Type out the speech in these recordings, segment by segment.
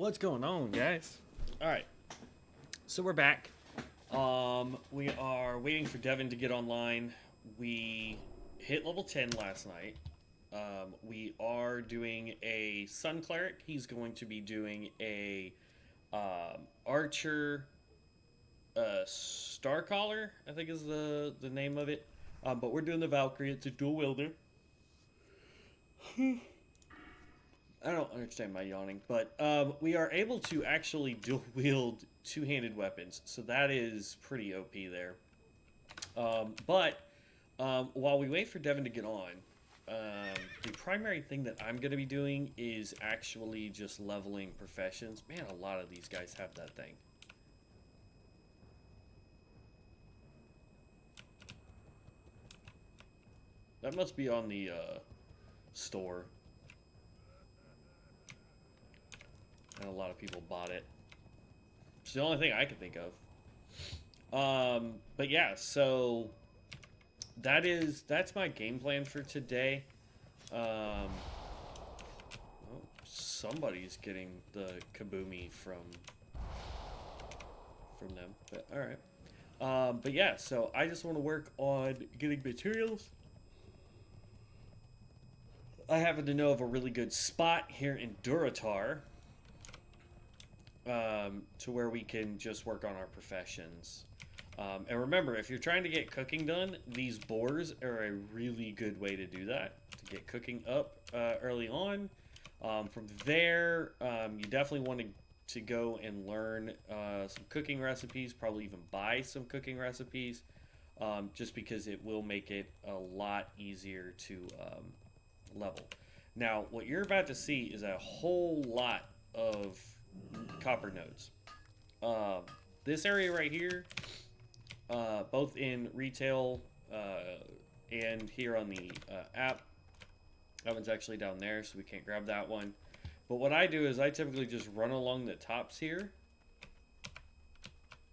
What's going on, guys? All right, so we're back. We are waiting for Devin to get online. We hit level 10 last night. We are doing a Sun Cleric. He's going to be doing a Archer Star Caller, I think is the name of it. But we're doing the Valkyrie. It's a dual wielder. I don't understand my yawning, but we are able to actually dual wield two-handed weapons, so that is pretty OP there. But while we wait for Devin to get on, the primary thing that I'm going to be doing is actually just leveling professions. Man, a lot of these guys have that thing. That must be on the store. And a lot of people bought it. It's the only thing I can think of. But yeah, so that's my game plan for today. Oh, somebody's getting the kaboomy from them. But all right. But yeah, so I just want to work on getting materials. I happen to know of a really good spot here in Duratar. To where we can just work on our professions. And remember, if you're trying to get cooking done, these boars are a really good way to do that, to get cooking up early on. From there, you definitely want to go and learn some cooking recipes, probably even buy some cooking recipes, just because it will make it a lot easier to level. Now, what you're about to see is a whole lot of copper nodes. This area right here, both in retail and here on the app, that one's actually down there, so we can't grab that one. But what I do is I typically just run along the tops here.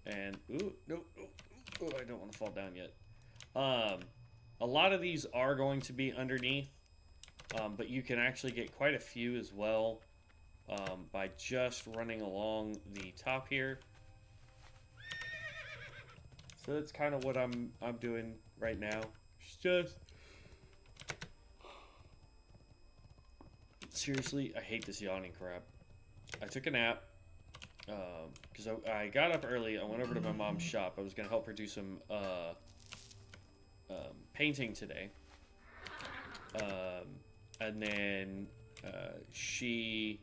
And, ooh, no, oh, I don't want to fall down yet. A lot of these are going to be underneath, but you can actually get quite a few as well. By just running along the top here. So that's kind of what I'm doing right now. It's just seriously, I hate this yawning crap. I took a nap because I got up early. I went over to my mom's shop. I was gonna help her do some painting today, and then she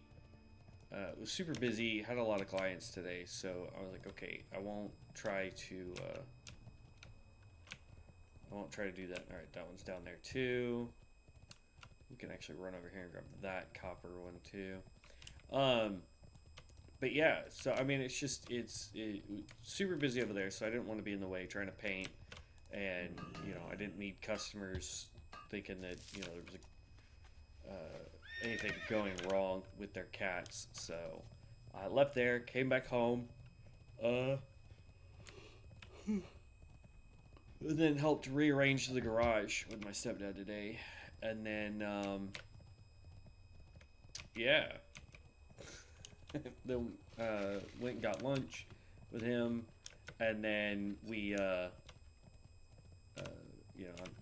was super busy, had a lot of clients today, so I was like, okay, I won't try to do that. All right, that one's down there too. We can actually run over here and grab that copper one too. But yeah, so I mean, it's super busy over there, so I didn't want to be in the way trying to paint, and I didn't need customers thinking that there was anything going wrong with their cats. So I left there, came back home, and then helped rearrange the garage with my stepdad today, and then yeah, then went and got lunch with him, and then we I've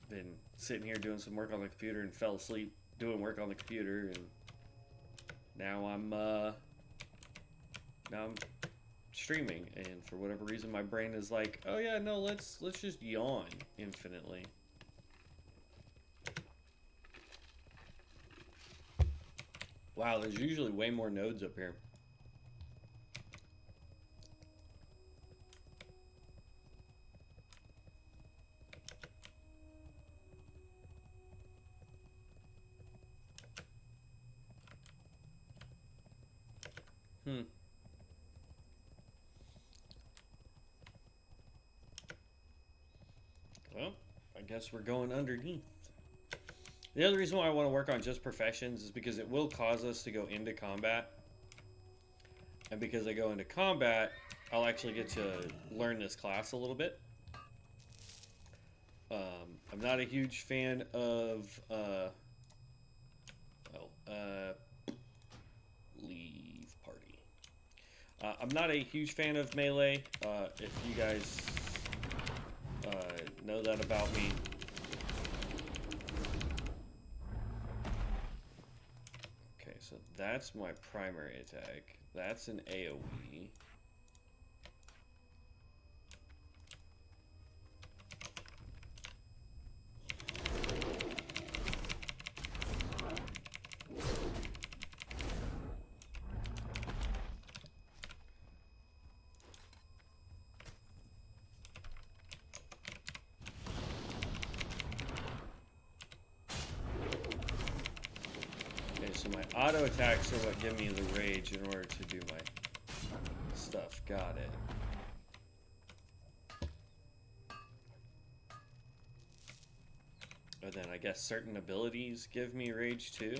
been sitting here doing some work on the computer and fell asleep doing work on the computer, and now I'm streaming, and for whatever reason my brain is like, oh yeah, no, let's just yawn infinitely. Wow, there's usually way more nodes up here. Well, I guess we're going underneath. The other reason why I want to work on just professions is because it will cause us to go into combat. And because I go into combat, I'll actually get to learn this class a little bit. I'm not a huge fan of leave party. I'm not a huge fan of melee. If you guys know that about me. Okay, so that's my primary attack. That's an AoE. So my auto attacks are what give me the rage in order to do my stuff. Got it. And then I guess certain abilities give me rage too.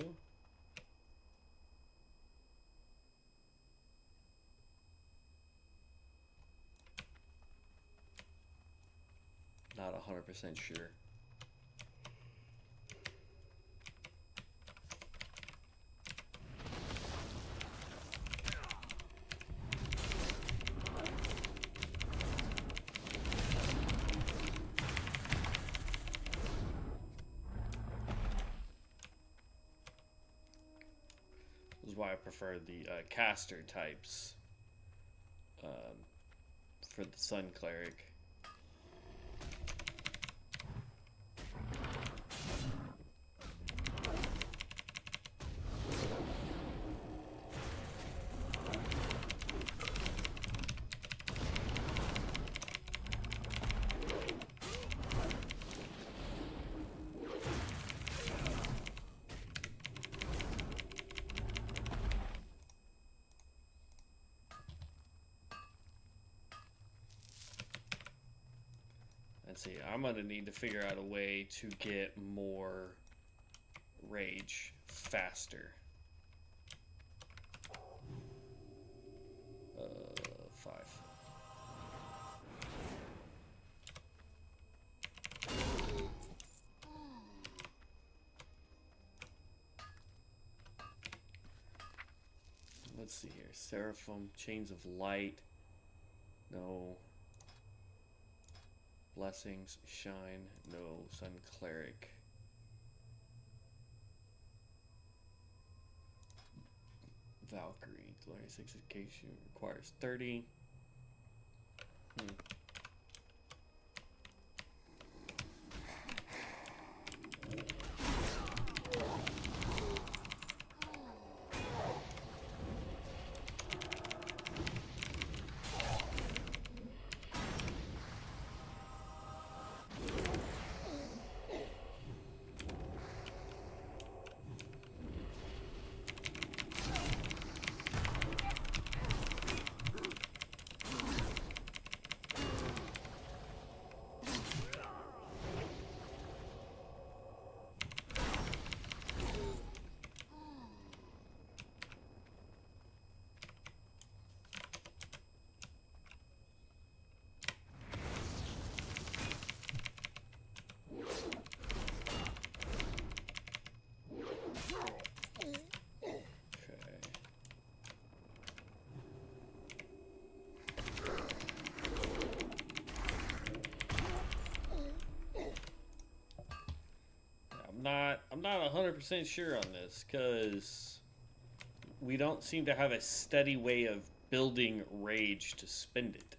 Not 100% sure. Why I prefer the caster types for the Sun Cleric. Let's see, I'm going to need to figure out a way to get more rage faster. 5. Let's see here. Seraphim, Chains of Light. No. Blessings, Shine, no. Sun Cleric. Valkyrie, Glorious Execution requires 30. I'm not 100% sure on this because we don't seem to have a steady way of building rage to spend it.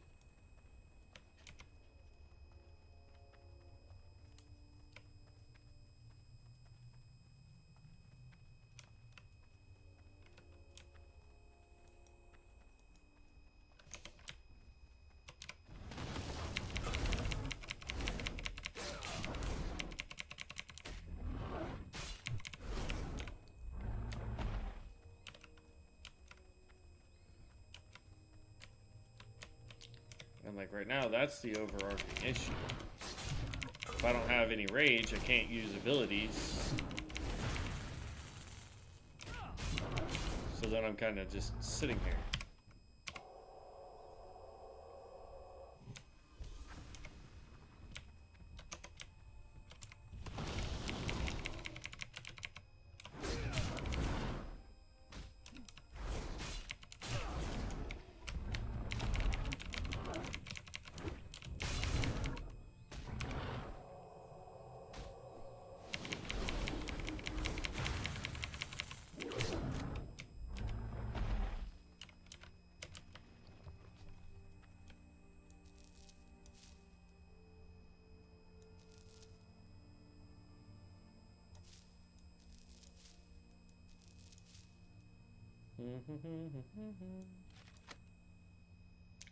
And like right now, that's the overarching issue. If I don't have any rage, I can't use abilities. So then I'm kind of just sitting here.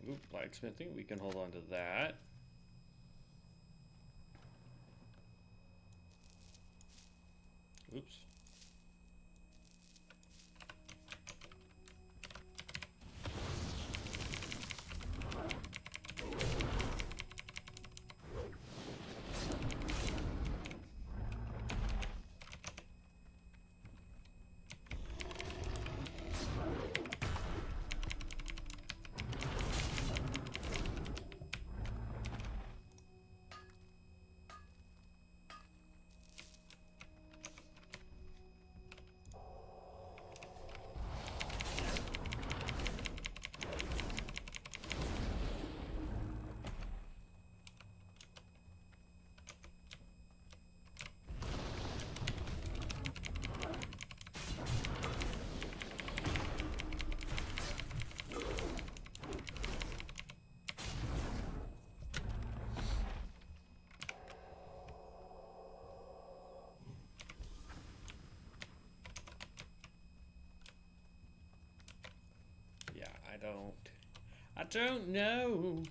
Ooh, blacksmithing. We can hold on to that. Oops. I don't know.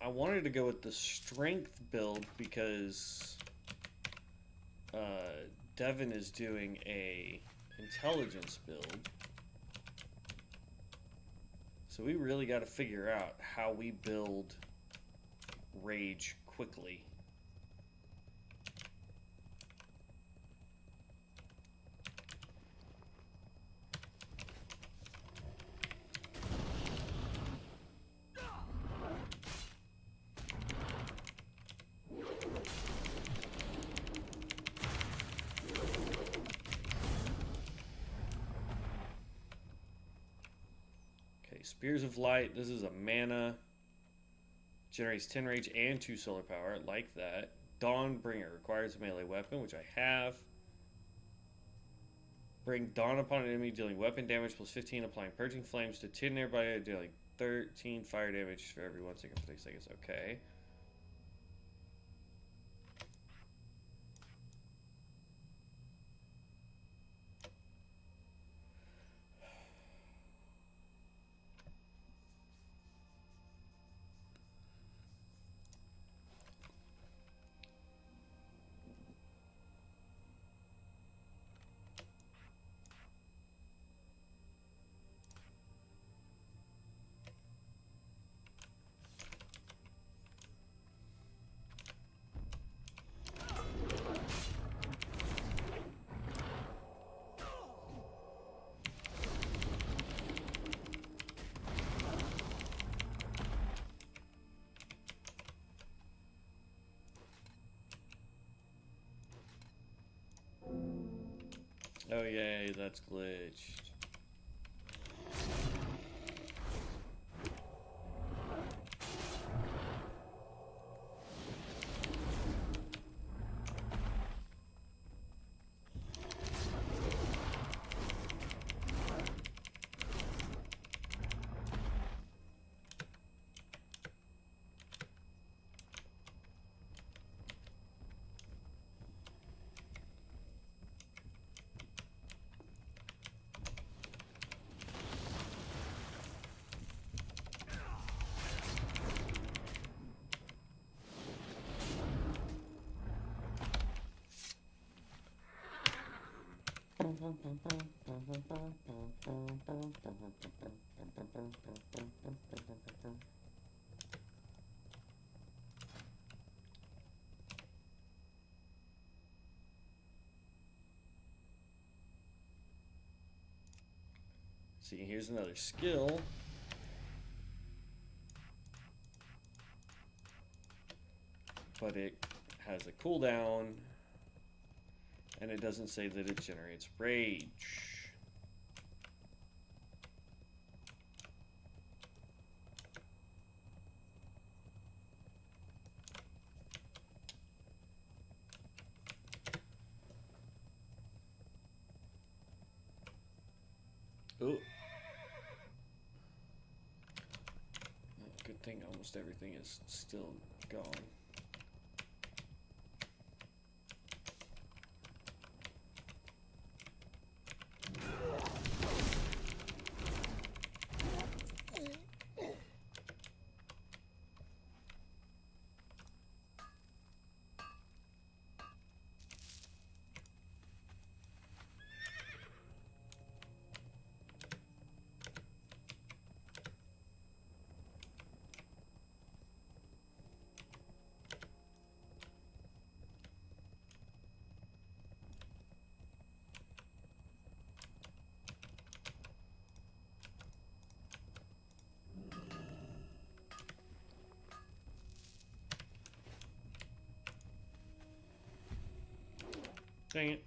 I wanted to go with the strength build because Devin is doing a intelligence build. So we really got to figure out how we build rage quickly. Spears of Light, this is a mana. Generates 10 rage and 2 solar power. I like that. Dawnbringer requires a melee weapon, which I have. Bring Dawn upon an enemy, dealing weapon damage plus 15, applying Purging Flames to 10 nearby, dealing 13 fire damage for every 1 second for 6 seconds. Okay. Oh yay, that's glitched. See, here's another skill. But it has a cooldown, and it doesn't say that it generates rage. Ooh. Good thing almost everything is still gone. Dang it.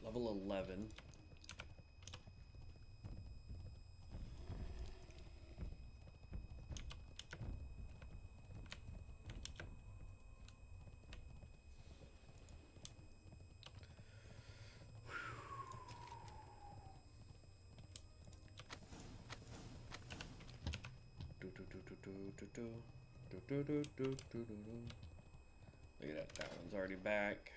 Level 11. Look at that, that one's already back.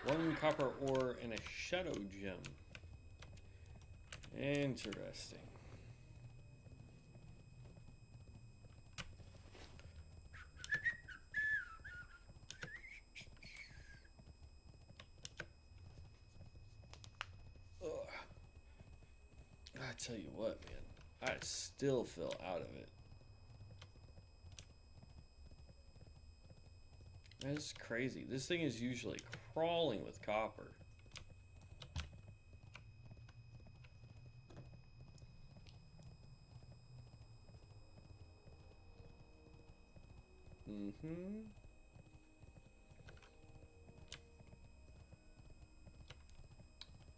One copper ore and a shadow gem. Interesting. I tell you what, man, I still feel out of it. That's crazy. This thing is usually crawling with copper.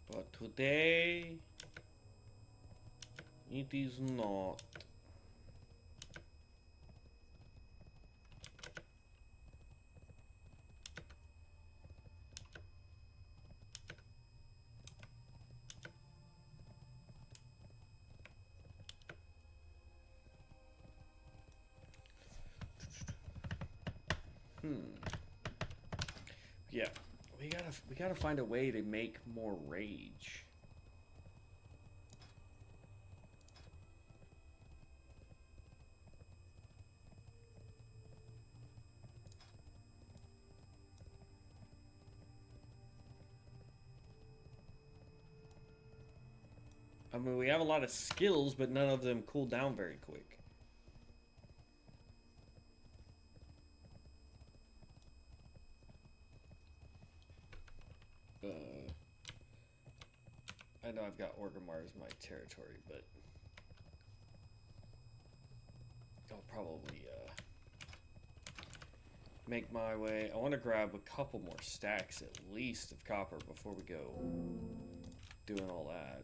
But today, it is not. Yeah, we gotta find a way to make more rage. I mean, we have a lot of skills, but none of them cool down very quick. I know I've got Orgrimmar as my territory, but I'll probably make my way. I want to grab a couple more stacks at least of copper before we go doing all that.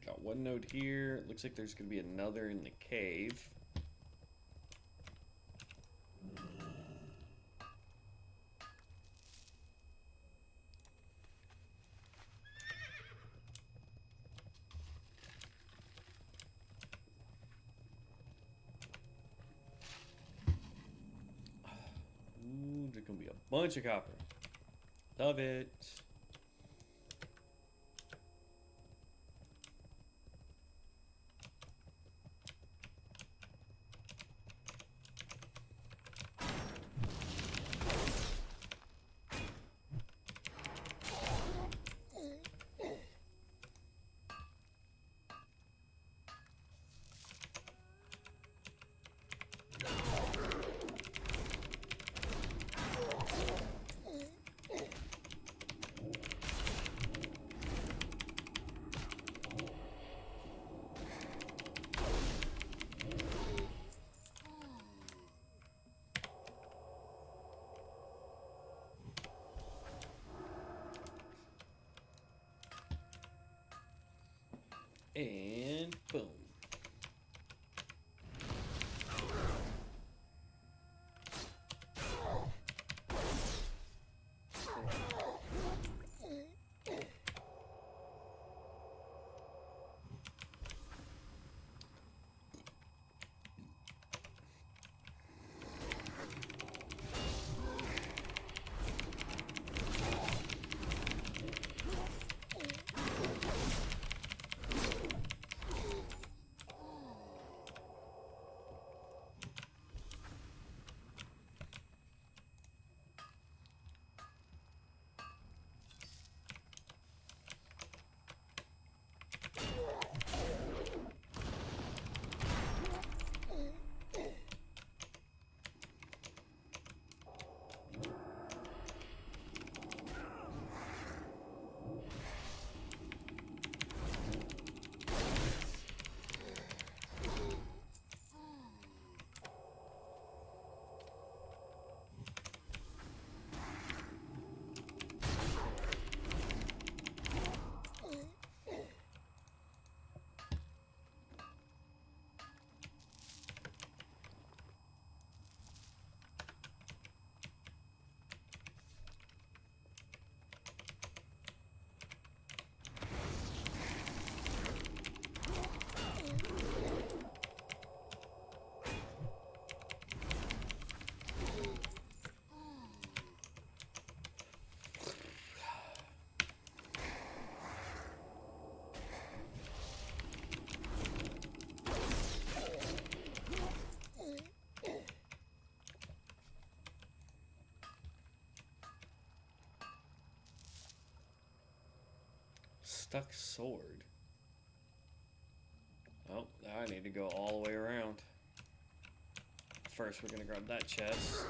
Got one node here. Looks like there's going to be another in the cave. Ooh, there's going to be a bunch of copper. Love it. And boom. stuck sword. Oh, now I need to go all the way around. First, we're gonna grab that chest.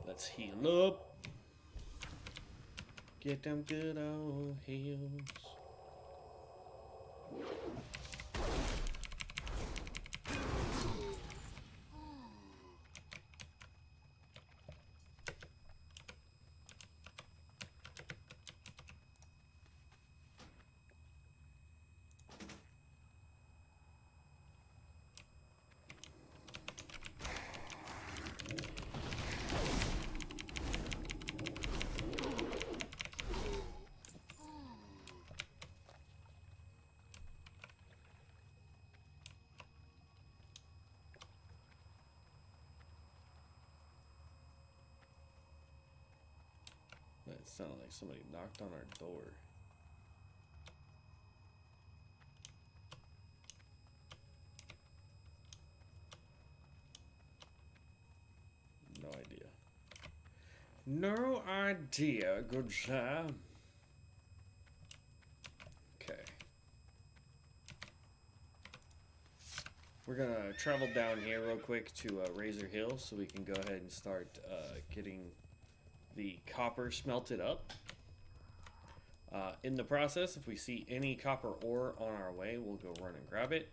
Let's heal up. Get them good old heals. That sounded like somebody knocked on our door. No idea. No idea. Good job. Okay. We're gonna travel down here real quick to Razor Hill so we can go ahead and start getting the copper smelted up. In the process, if we see any copper ore on our way, we'll go run and grab it.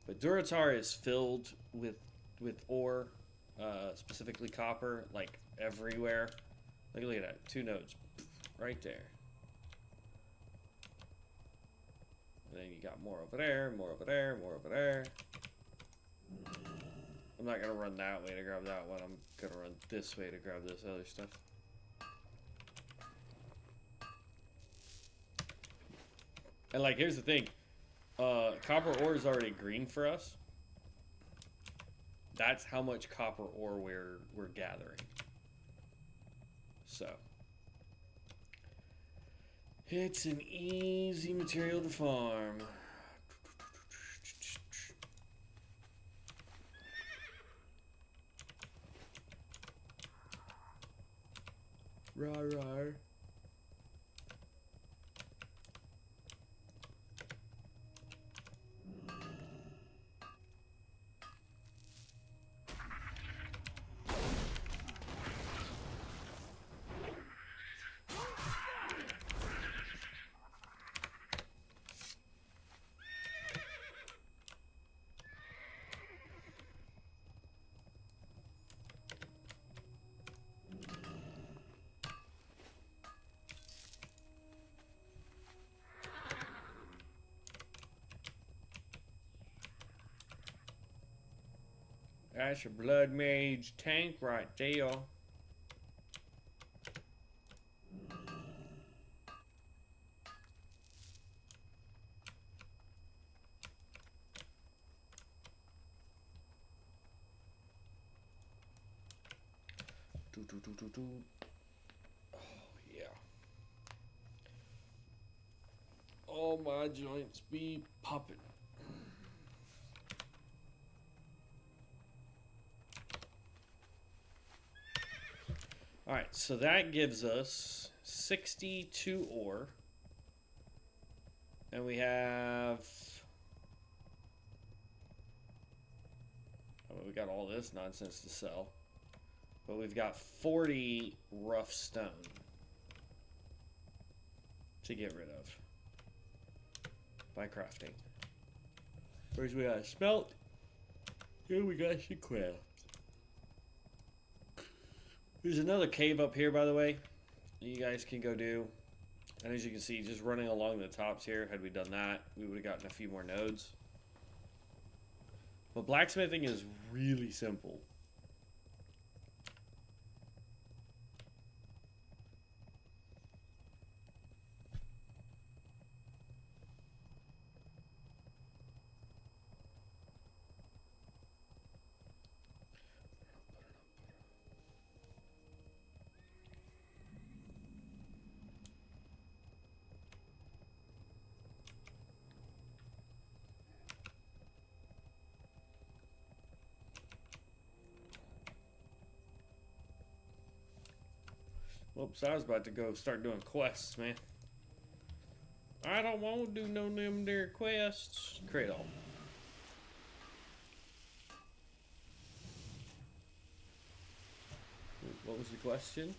But Duratar is filled with ore, specifically copper, like everywhere. Look at that, 2 nodes right there. And then you got more over there, more over there, more over there. I'm not gonna run that way to grab that one. I'm gonna run this way to grab this other stuff. And like, here's the thing. Copper ore is already green for us. That's how much copper ore we're gathering. So it's an easy material to farm. Rawr. That's your blood mage tank right there. Oh yeah. All my joints be popping. Alright, so that gives us 62 ore. And we have... I mean, we got all this nonsense to sell. But we've got 40 rough stone to get rid of by crafting. First we got smelt. Here we got some craft. There's another cave up here, by the way, that you guys can go do. And as you can see, just running along the tops here, had we done that, we would have gotten a few more nodes. But blacksmithing is really simple. Whoops, I was about to go start doing quests, man. I don't want to do no them there quests. Cradle. What was the question?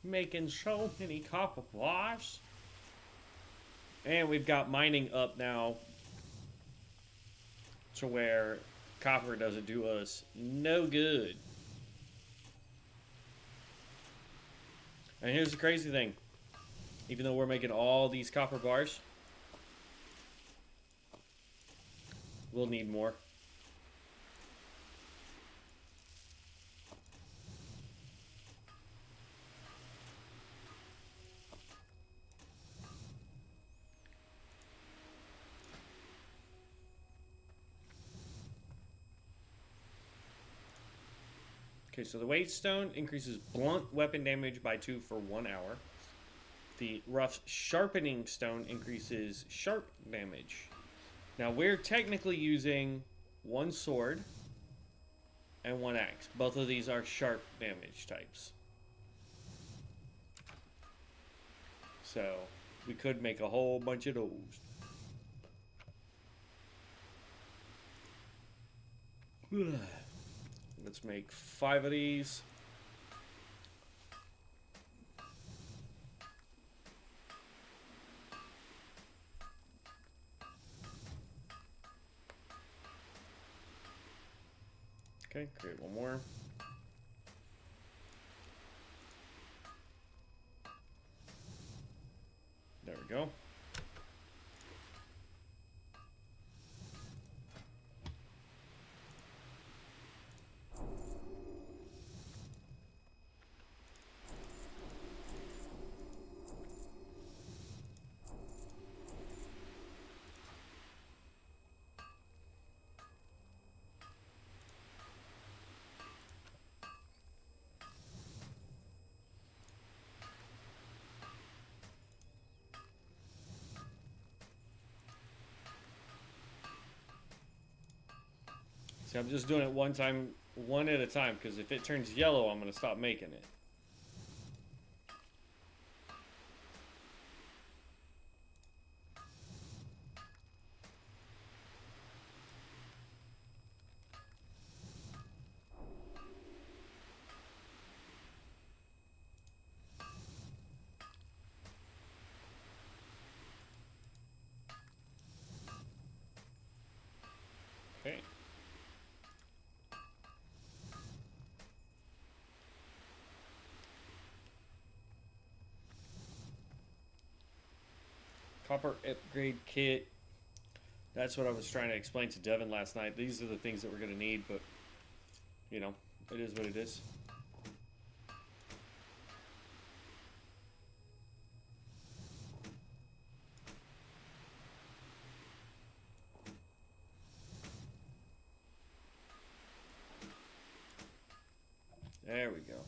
Making so many copper bars. And we've got mining up now to where copper doesn't do us no good. And here's the crazy thing. Even though we're making all these copper bars, we'll need more. Okay, so the weight stone increases blunt weapon damage by 2 for 1 hour. The rough sharpening stone increases sharp damage. Now we're technically using 1 sword and 1 axe. Both of these are sharp damage types. So we could make a whole bunch of those. Let's make 5 of these. Okay, create 1 more. There we go. See, I'm just doing it one at a time, because if it turns yellow, I'm going to stop making it. Okay. Copper upgrade kit. That's what I was trying to explain to Devin last night. These are the things that we're going to need, but, you know, it is what it is. There we go.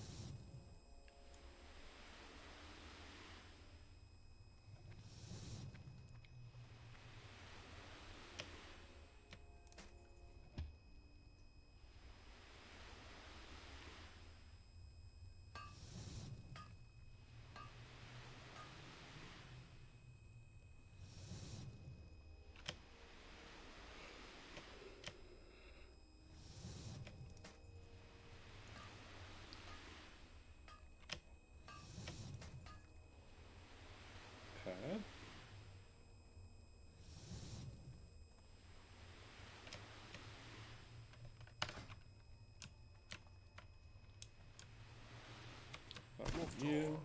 You.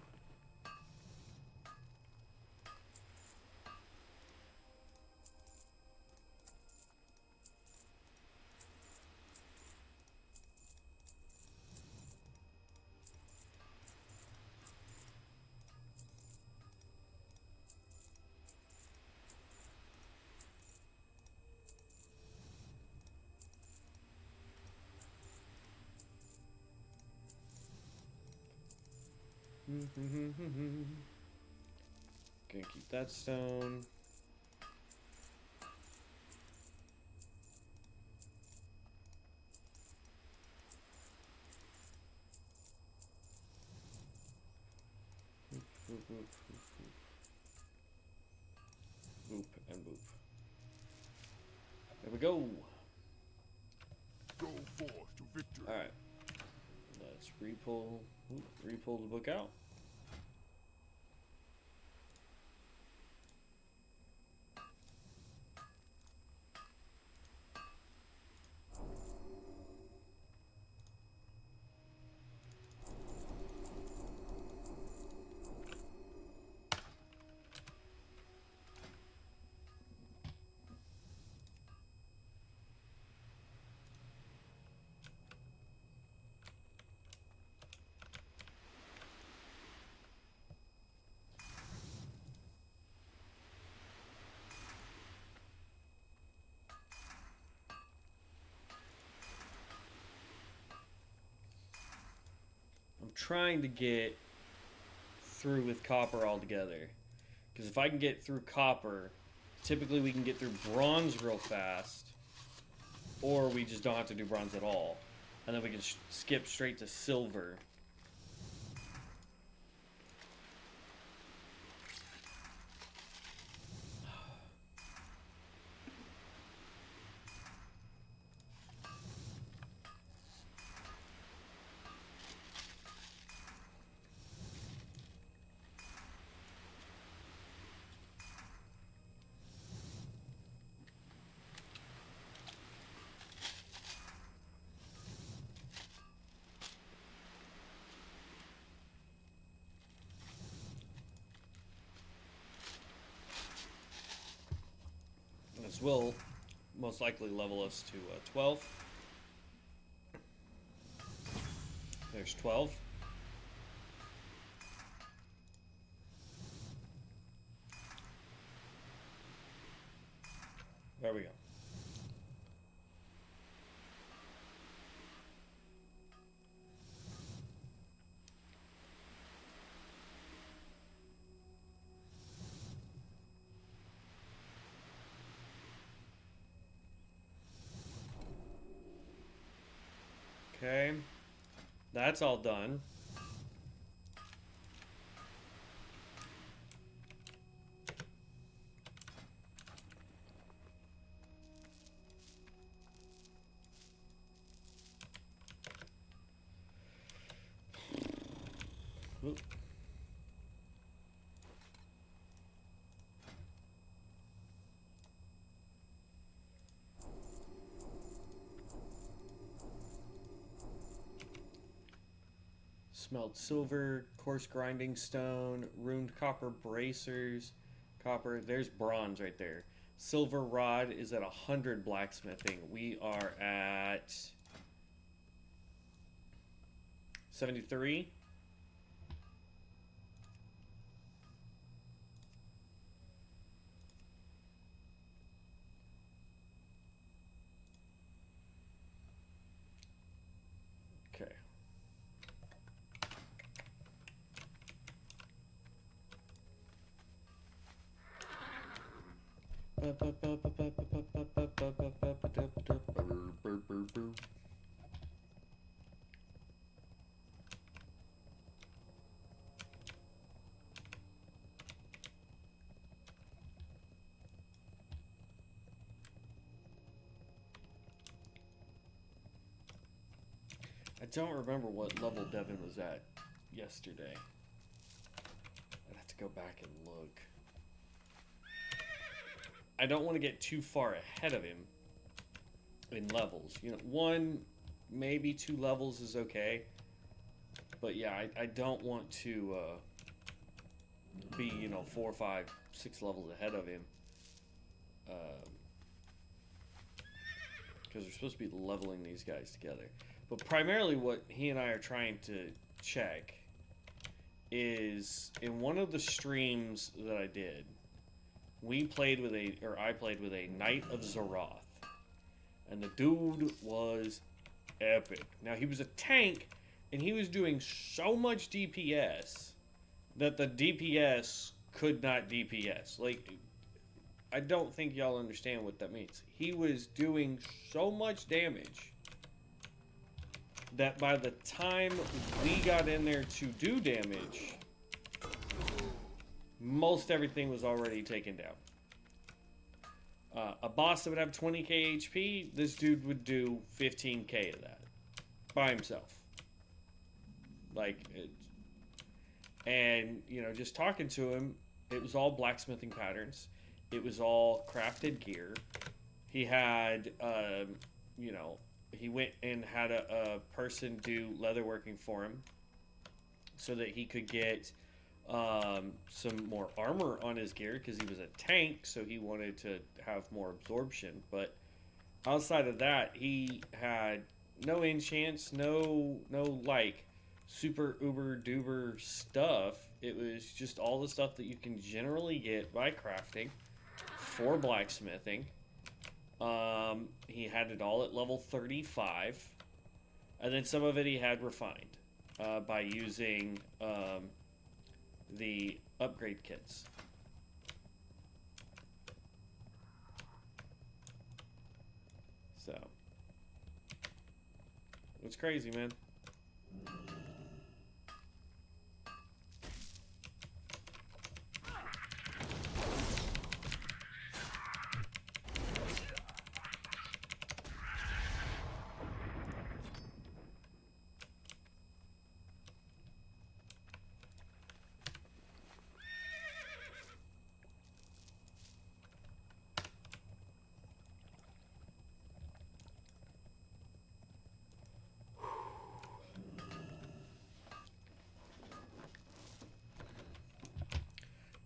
Gonna keep that stone. Boop and boop. There we go. Go forth to victory. All right. Let's repull the book out. I'm trying to get through with copper altogether. Because if I can get through copper, typically we can get through bronze real fast. Or we just don't have to do bronze at all. And then we can skip straight to silver. This will most likely level us to 12. There's 12. There we go. Okay, that's all done. Oop. Smelled silver, coarse grinding stone, ruined copper bracers, copper. There's bronze right there. Silver rod is at 100 blacksmithing. We are at 73. Okay. I don't remember what level Devin was at yesterday. I'd have to go back and look. I don't want to get too far ahead of him in levels. You know, 1, maybe 2 levels is okay. But yeah, I don't want to be, 4, 5, 6 levels ahead of him. Because we're supposed to be leveling these guys together. But primarily what he and I are trying to check is in one of the streams that I did, I played with a Knight of Azeroth. And the dude was epic. Now, he was a tank, and he was doing so much DPS that the DPS could not DPS. Like, I don't think y'all understand what that means. He was doing so much damage that by the time we got in there to do damage, most everything was already taken down. A boss that would have 20k HP, this dude would do 15k of that by himself. And just talking to him, it was all blacksmithing patterns. It was all crafted gear. He had, he went and had a person do leatherworking for him so that he could get some more armor on his gear because he was a tank, so he wanted to have more absorption. But outside of that, he had no enchants, no super uber duper stuff. It was just all the stuff that you can generally get by crafting for blacksmithing. He had it all at level 35, and then some of it he had refined by using the upgrade kits. So it's crazy, man.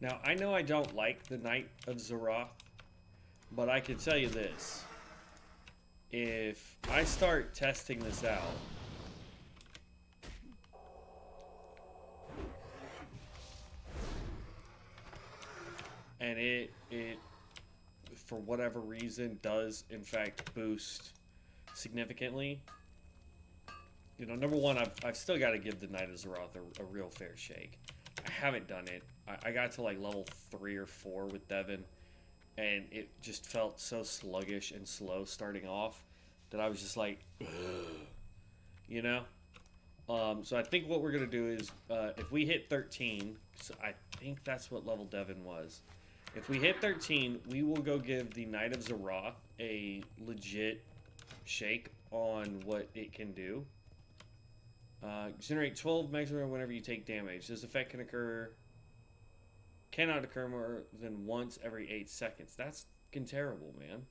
Now, I know I don't like the Knight of Azeroth, but I can tell you this. If I start testing this out, and it for whatever reason does in fact boost significantly, number one, I've still got to give the Knight of Azeroth a real fair shake. I haven't done it. I got to like level 3 or 4 with Devin, and it just felt so sluggish and slow starting off that I was just like, ugh, So I think what we're going to do is, if we hit 13, so I think that's what level Devin was. If we hit 13, we will go give the Knight of Azeroth a legit shake on what it can do. Generate 12 maximum whenever you take damage. This effect cannot occur more than once every 8 seconds. That's fucking terrible, man.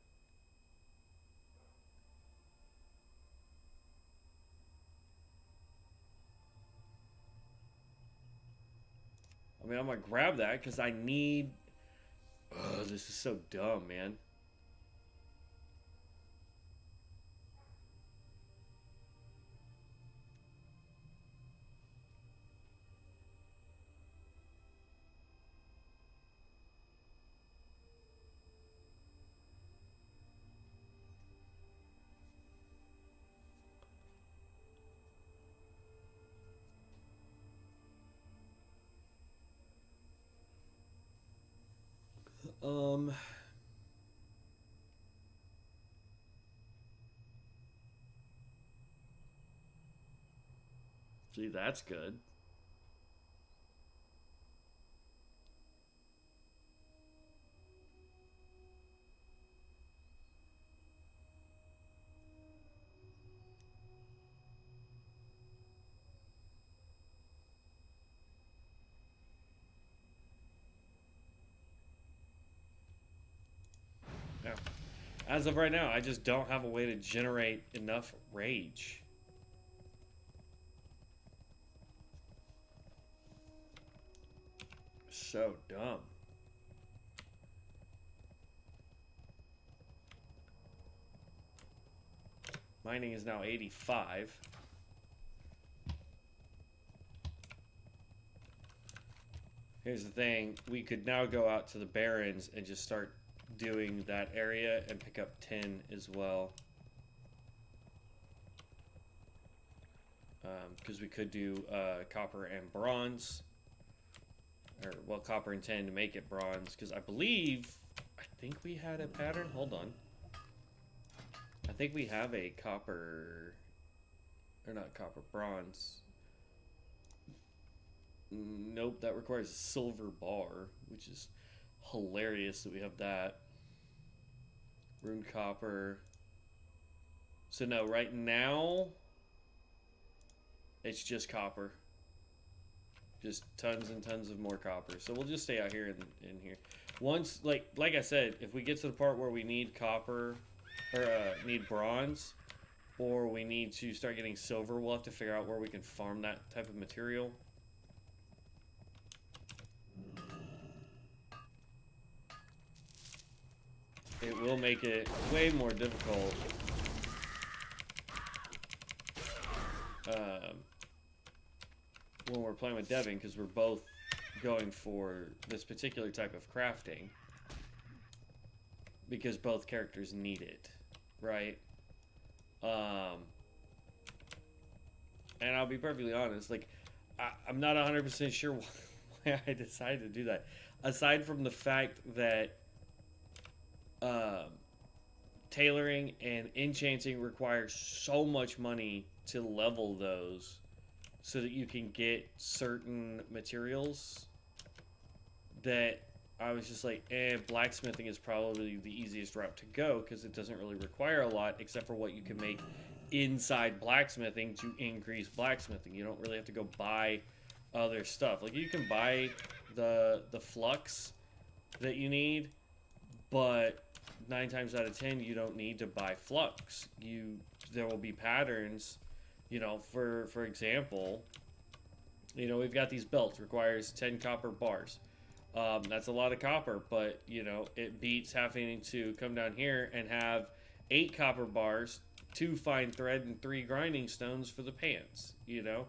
I mean, I'm gonna grab that because I need... Ugh, this is so dumb, man. See, that's good. Now, as of right now, I just don't have a way to generate enough rage. so dumb. Mining is now 85. Here's the thing. We could now go out to the Barrens and just start doing that area and pick up 10 as well. Because we could do copper and bronze. Or, well, copper and 10 to make it bronze. Because I think we had a pattern. Hold on. I think we have a copper, or not copper, bronze. Nope, that requires a silver bar, which is hilarious that we have that. Rune copper. So no, right now, it's just copper. Just tons and tons of more copper. So we'll just stay out here in here. Once, like I said, if we get to the part where we need copper, or need bronze, or we need to start getting silver, we'll have to figure out where we can farm that type of material. It will make it way more difficult when we're playing with Devin, because we're both going for this particular type of crafting, because both characters need it, right? And I'll be perfectly honest, like, I'm not 100% sure why I decided to do that, aside from the fact that tailoring and enchanting require so much money to level those so that you can get certain materials, that I was just like, blacksmithing is probably the easiest route to go, because it doesn't really require a lot except for what you can make inside blacksmithing to increase blacksmithing. You don't really have to go buy other stuff. Like, you can buy the flux that you need, but 9 times out of 10 you don't need to buy flux. There will be patterns, you know, for example, you know, we've got these belts, requires 10 copper bars. That's a lot of copper, but, you know, it beats having to come down here and have 8 copper bars, 2 fine thread, and 3 grinding stones for the pants, you know?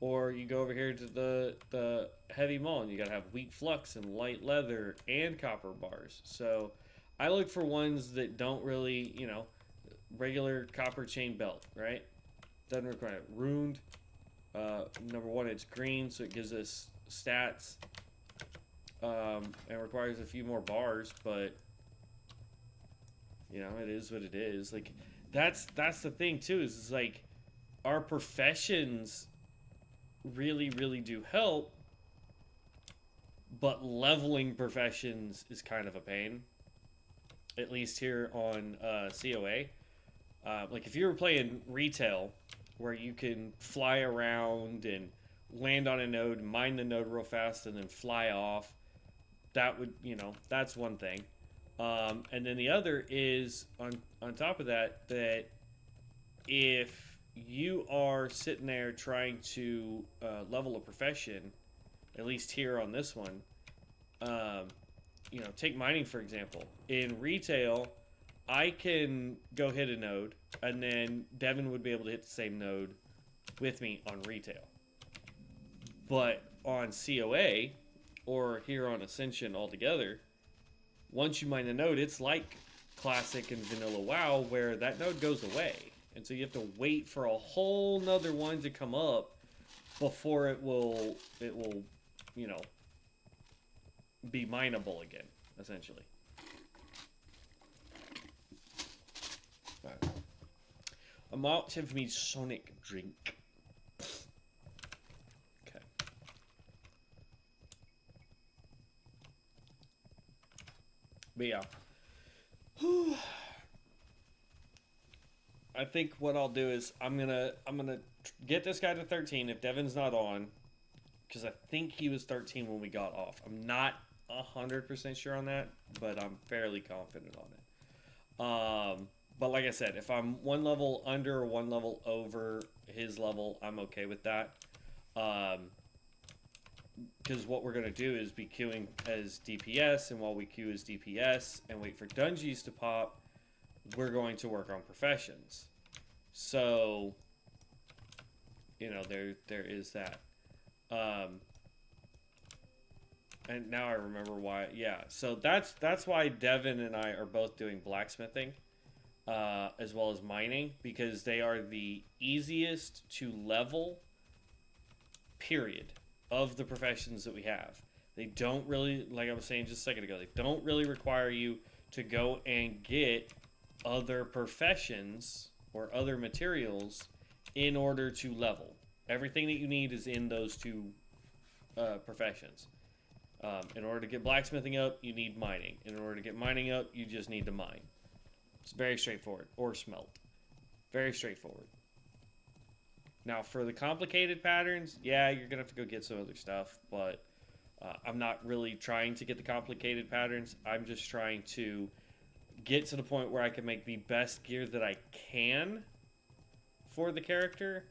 Or you go over here to the heavy maul, and you gotta have wheat flux and light leather and copper bars. So I look for ones that don't really, you know, regular copper chain belt, right? Doesn't require it. Runed. Number 1, it's green, so it gives us stats. And requires a few more bars, but, you know, it is what it is. Like, that's the thing too, is like, our professions really, really do help, but leveling professions is kind of a pain, at least here on COA. Like, if you were playing retail, where you can fly around and land on a node, mine the node real fast, and then fly off, that would, you know, that's one thing. And then the other is, on top of that, that if you are sitting there trying to level a profession, at least here on this one, you know, take mining for example. In retail, I can go hit a node, and then Devin would be able to hit the same node with me on retail. But on COA, or here on Ascension altogether, once you mine a node, it's like classic and vanilla WoW, where that node goes away. And so you have to wait for a whole nother one to come up before it will, you know, be mineable again, essentially. Right. I'm out to have me Sonic drink. Okay. But yeah. I think what I'll do is I'm gonna get this guy to 13 if Devin's not on, because I think he was 13 when we got off. I'm not 100% sure on that, but I'm fairly confident on it. But like I said, if I'm 1 level under or 1 level over his level, I'm okay with that. because what we're going to do is be queuing as DPS, and while we queue as DPS and wait for dungeons to pop, we're going to work on professions. So, you know, there is that. And now I remember why. Yeah, so that's why Devin and I are both doing blacksmithing, as well as mining, because they are the easiest to level, period, of the professions that we have. They don't really, like I was saying just a second ago, they don't really require you to go and get other professions or other materials in order to level. Everything that you need is in those two professions. In order to get blacksmithing up, you need mining. In order to get mining up, you just need to mine. It's very straightforward. Or smelt. Very straightforward. Now, for the complicated patterns, yeah, you're going to have to go get some other stuff, but I'm not really trying to get the complicated patterns. I'm just trying to get to the point where I can make the best gear that I can for the character,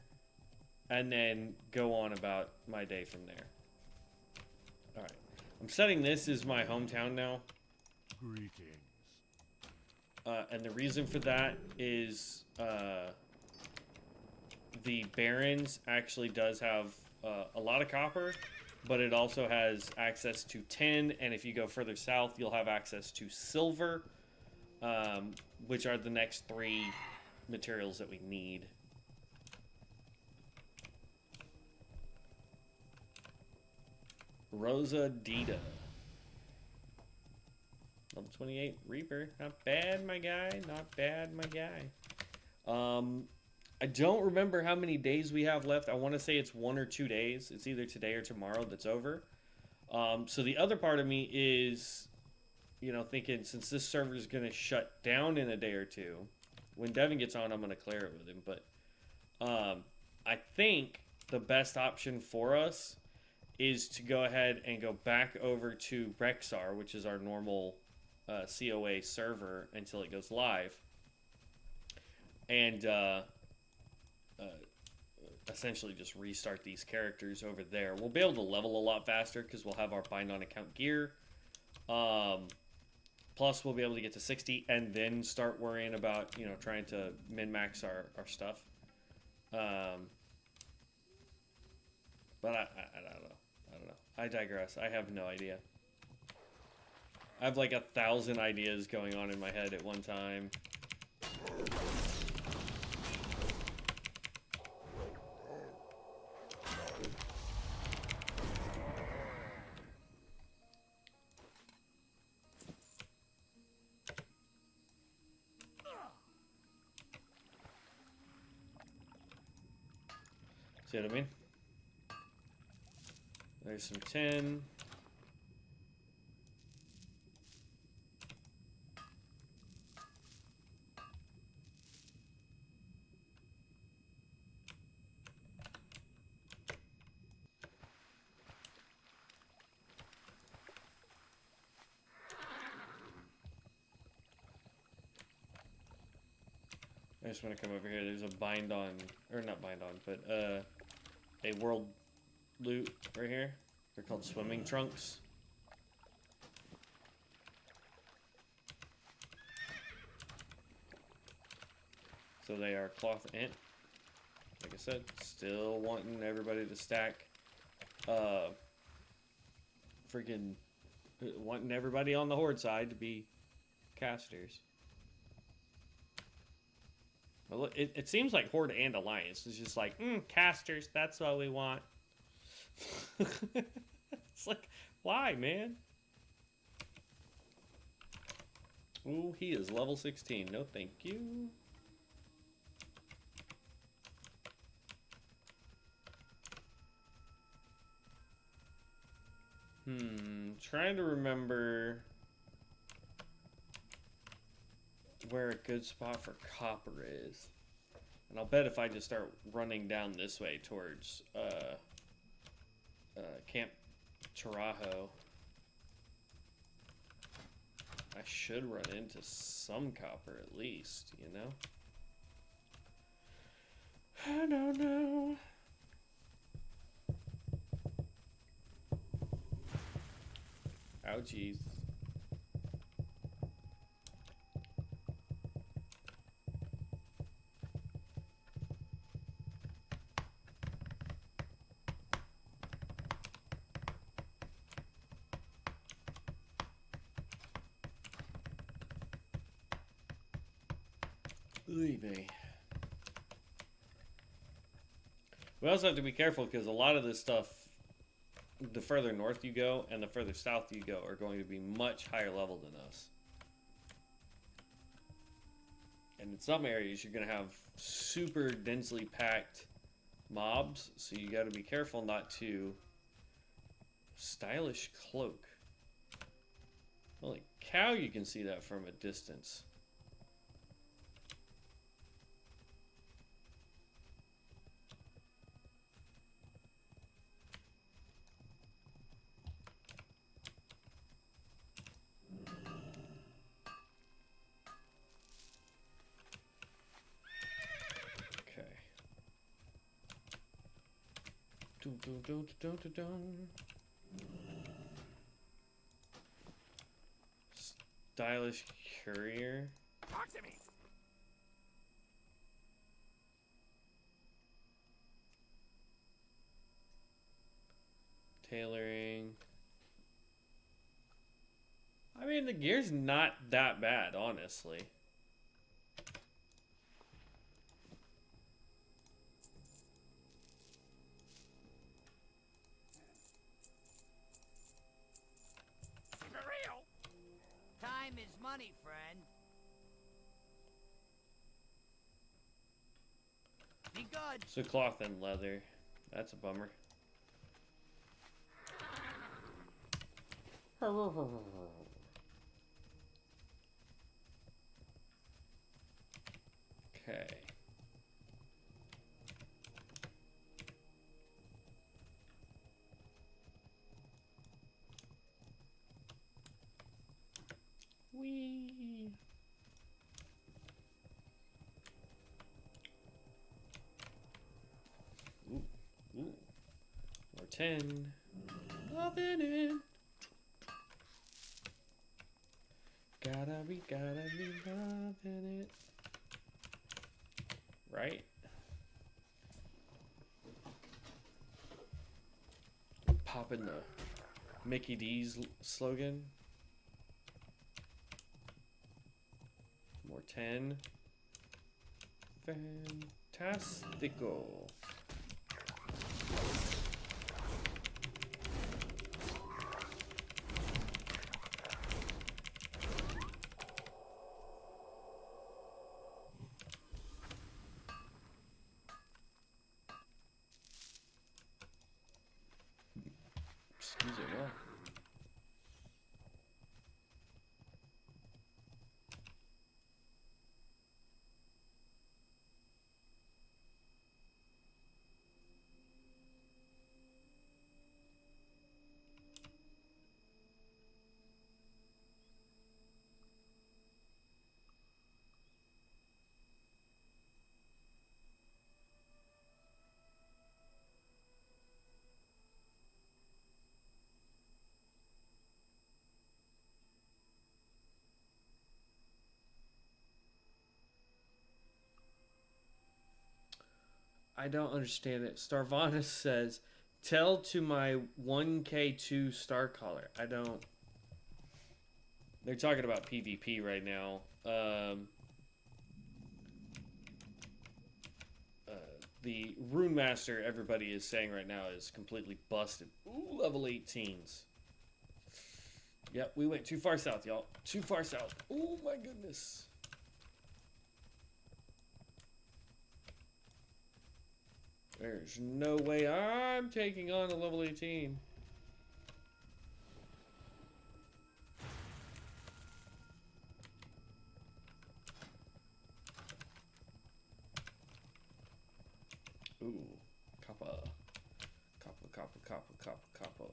and then go on about my day from there. Alright. I'm setting this as my hometown now. Greetings. And the reason for that is the Barrens actually does have a lot of copper, but it also has access to tin, and if you go further south, you'll have access to silver, which are the next 3 materials that we need. Rosa Dita. Level 28 Reaper. Not bad, my guy. Not bad, my guy. I don't remember how many days we have left. I want to say it's 1 or 2 days. It's either today or tomorrow that's over. So the other part of me is, you know, thinking since this server is going to shut down in a day or two, when Devin gets on, I'm going to clear it with him. But I think the best option for us is to go ahead and go back over to Rexar, which is our normal COA server until it goes live, and essentially just restart these characters over there. We'll be able to level a lot faster because we'll have our bind on account gear. Plus, we'll be able to get to 60 and then start worrying about, you know, trying to min-max our stuff. But I don't know. I digress. I have no idea. I have like 1,000 ideas going on in my head at one time. See what I mean? There's some tin. I just want to come over here. There's a bind on, or not bind on, but a world loot right here. They're called swimming trunks. So they are cloth ant. Like I said, still wanting everybody to stack. Freaking wanting everybody on the horde side to be casters. Well, it seems like horde and alliance is just like, casters, that's what we want. It's like, why, man? Ooh, he is level 16. No, thank you. Trying to remember where a good spot for copper is. And I'll bet if I just start running down this way towards Camp Tarajo, I should run into some copper at least, you know? I don't know. Ouchies. Oy vey. We also have to be careful because a lot of this stuff, the further north you go and the further south you go, are going to be much higher level than us. And in some areas, you're going to have super densely packed mobs, so you got to be careful not to. Stylish cloak. Holy cow, you can see that from a distance. Dun, dun, dun, dun, dun, dun. Stylish courier. Talk to me. Tailoring. I mean, the gear's not that bad, honestly. For real. Time is money, friend. Be good. So cloth and leather. That's a bummer. Okay. Whee! Ooh, ooh. Or 10. Loving it. Gotta be loving it. Right? Popping the Mickey D's slogan. More 10. Fantastico. Excuse it, well. I don't understand it. Starvanus says, tell to my 1K2 star caller. I don't. They're talking about PvP right now. The Rune Master, everybody is saying right now, is completely busted. Ooh, level 18s. Yep, we went too far south, y'all. Too far south. Oh my goodness. There's no way I'm taking on a level 18. Ooh, copper. Copper, copper, copper, copper, copper.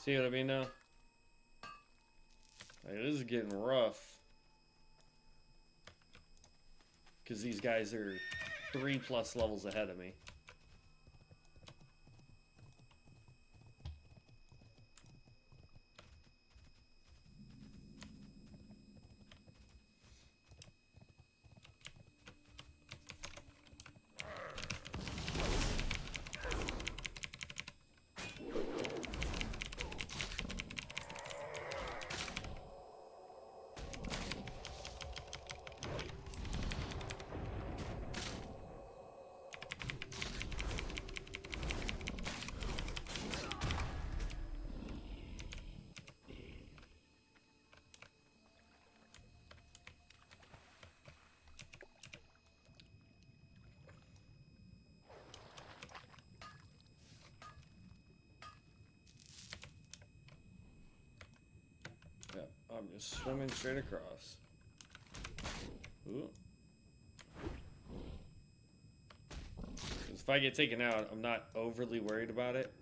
See what I mean now? Like, this is getting rough. Because these guys are 3+ levels ahead of me. Yep, I'm just swimming straight across. Ooh. 'Cause if I get taken out, I'm not overly worried about it.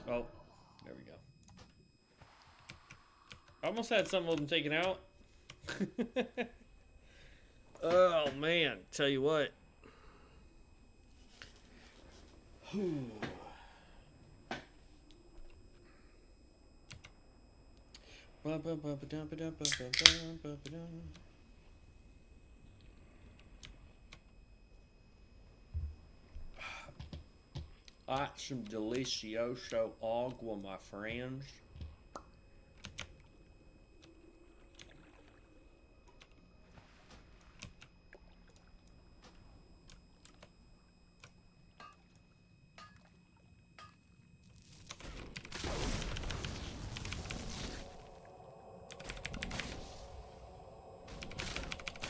Oh, there we go. I almost had some of them taken out. Oh man, tell you what. Some delicioso agua, my friends.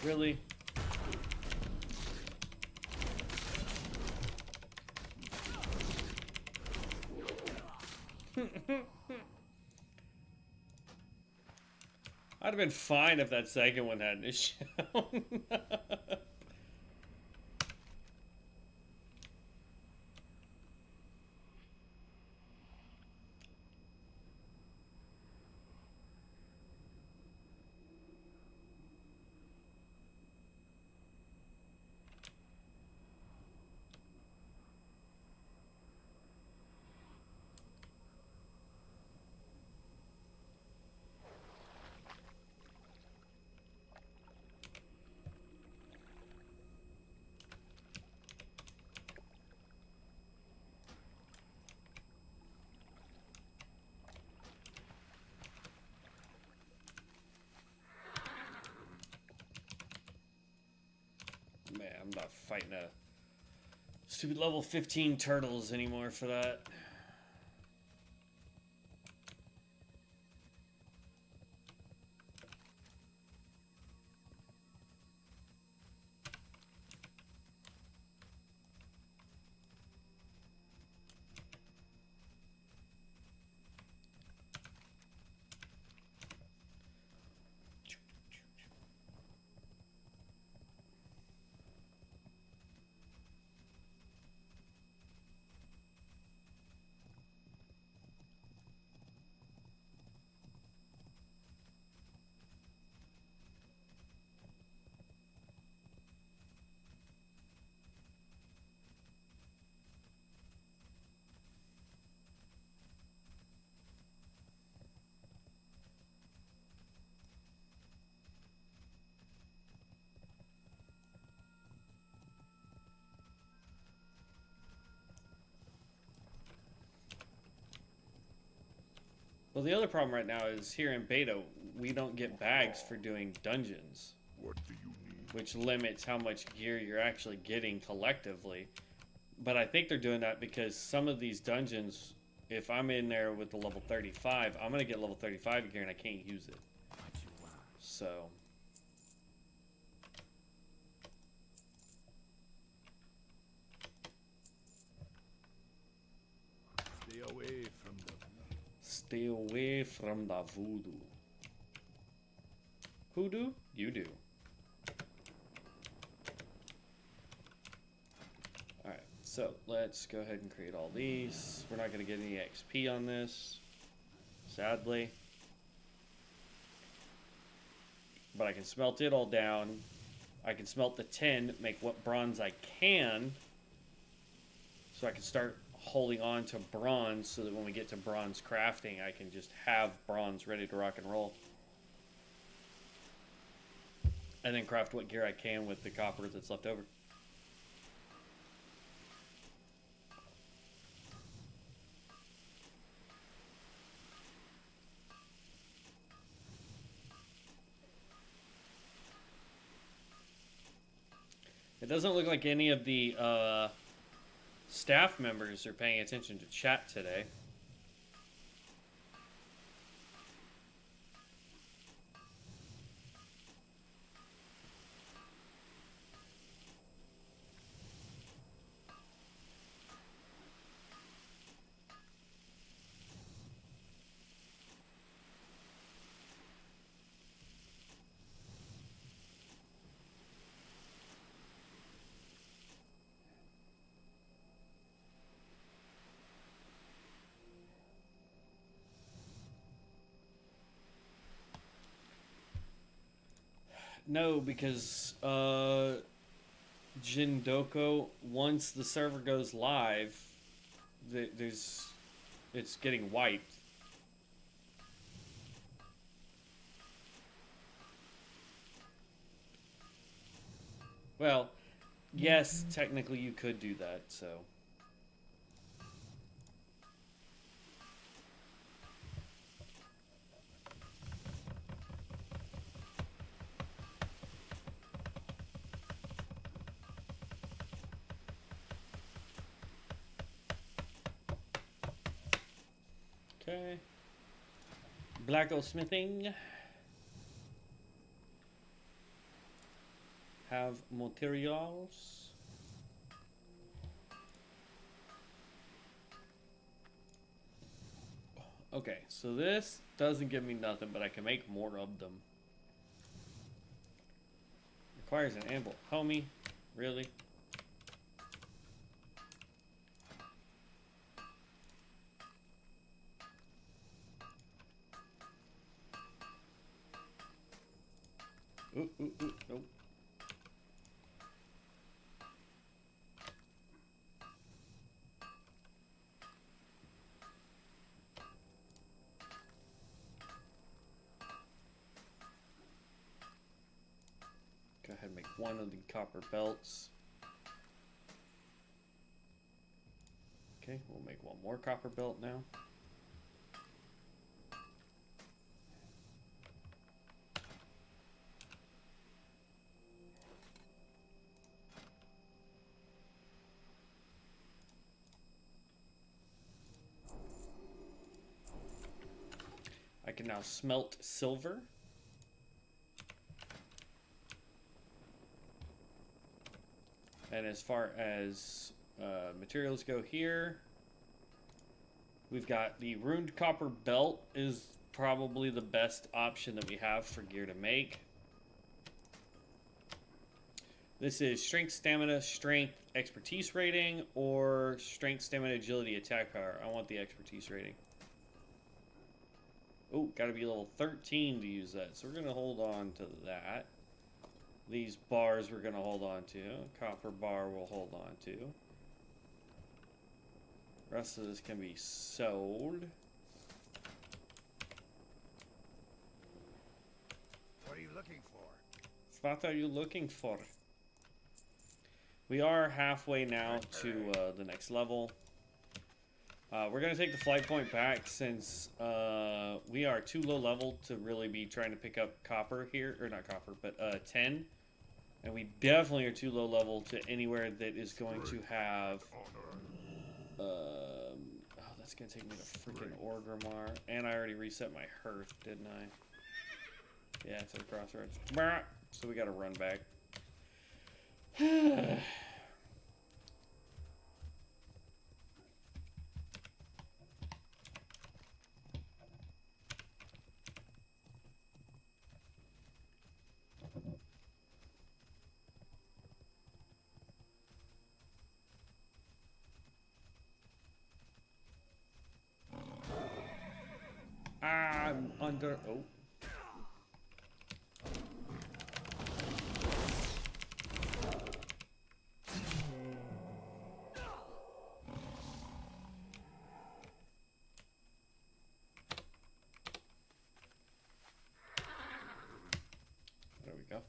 Really? I'd have been fine if that second one hadn't shown. Man, I'm not fighting a stupid level 15 turtles anymore for that. Well, the other problem right now is here in beta, we don't get bags for doing dungeons. What do you need? Which limits how much gear you're actually getting collectively. But I think they're doing that because some of these dungeons, if I'm in there with the level 35, I'm going to get level 35 gear and I can't use it. So... Stay away from the... Stay away from the voodoo. Who do? You do. Alright, so let's go ahead and create all these. We're not going to get any XP on this, sadly. But I can smelt it all down. I can smelt the tin, make what bronze I can. So I can start holding on to bronze so that when we get to bronze crafting, I can just have bronze ready to rock and roll. And then craft what gear I can with the copper that's left over. It doesn't look like any of the staff members are paying attention to chat today. No, because Jindoko, once the server goes live, it's getting wiped. Well, yes, technically you could do that, so. Okay. Blacksmithing. Have materials. Okay, so this doesn't give me nothing, but I can make more of them. Requires an anvil. Homie, really? Ooh, nope. Go ahead and make one of the copper belts. Okay, we'll make one more copper belt now. I can now smelt silver. And as far as materials go here, we've got the runed copper belt is probably the best option that we have for gear to make. This is strength, stamina, strength, expertise rating, or strength, stamina, agility, attack power. I want the expertise rating. Oh, gotta be level 13 to use that. So we're gonna hold on to that. These bars we're gonna hold on to. Copper bar we'll hold on to. Rest of this can be sold. What are you looking for? What are you looking for? We are halfway now to the next level. We're going to take the flight point back since we are too low level to really be trying to pick up copper here. Or not copper, but tin. And we definitely are too low level to anywhere that is going to have... oh, that's going to take me to freaking Orgrimmar. And I already reset my hearth, didn't I? Yeah, it's at a crossroads. So we got to run back. I'm under. Oh. There we go.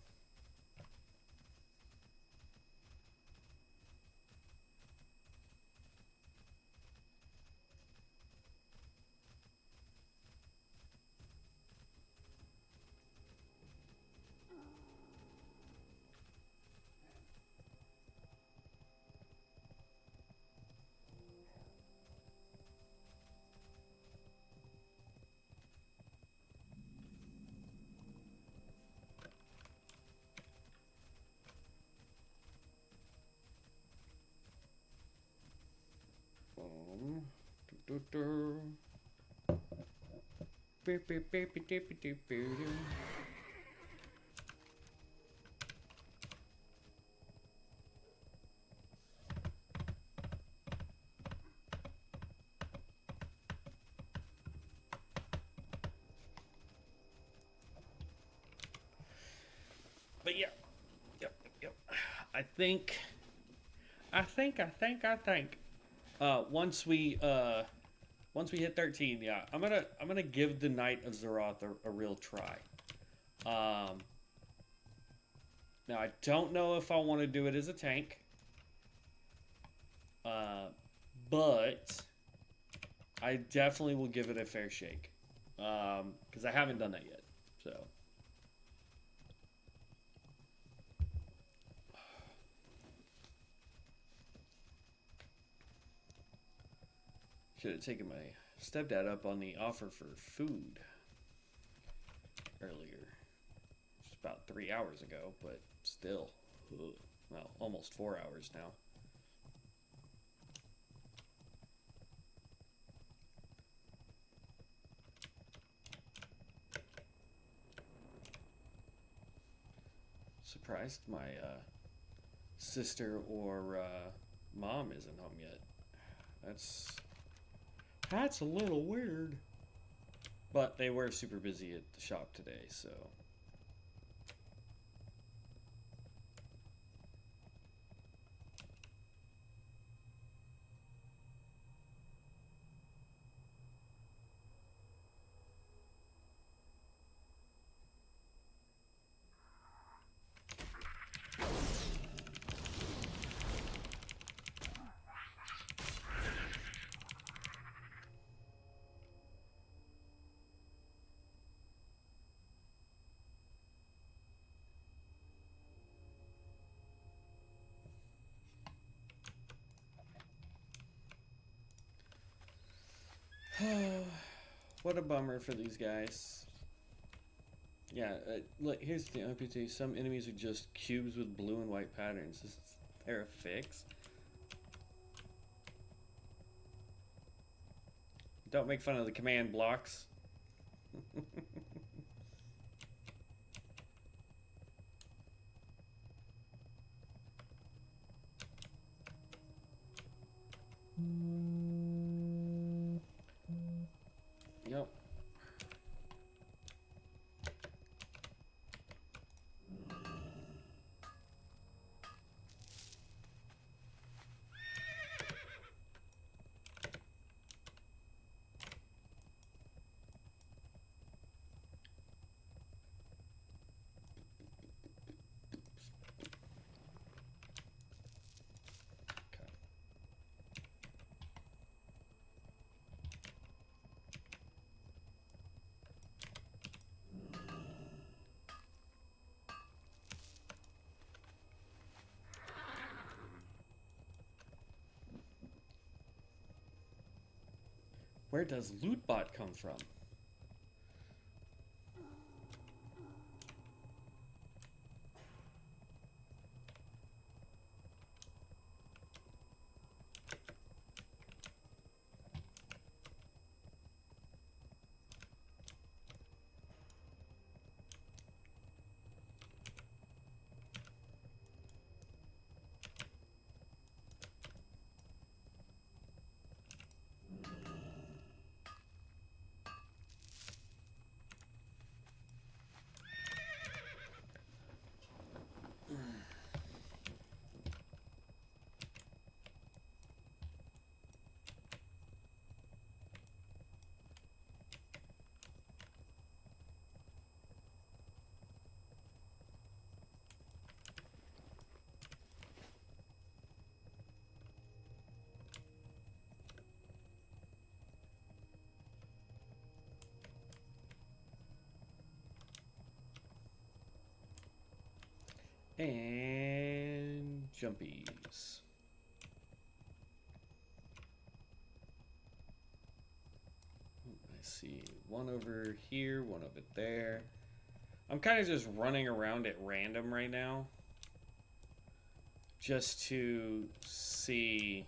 But yeah, yep. I think. Once we hit 13, yeah, I'm gonna give the Knight of Azeroth a real try. Now I don't know if I want to do it as a tank, but I definitely will give it a fair shake, because I haven't done that yet. So. Should have taken my stepdad up on the offer for food earlier. Just about 3 hours ago, but still. Ugh. Well, almost 4 hours now. Surprised my sister or mom isn't home yet. That's a little weird. But they were super busy at the shop today, so. What a bummer for these guys. Yeah, look, here's the amputee. Some enemies are just cubes with blue and white patterns. Is there a fix? Don't make fun of the command blocks. Yep. Where does Lootbot come from? And jumpies. I see one over here, one over there. I'm kind of just running around at random right now, just to see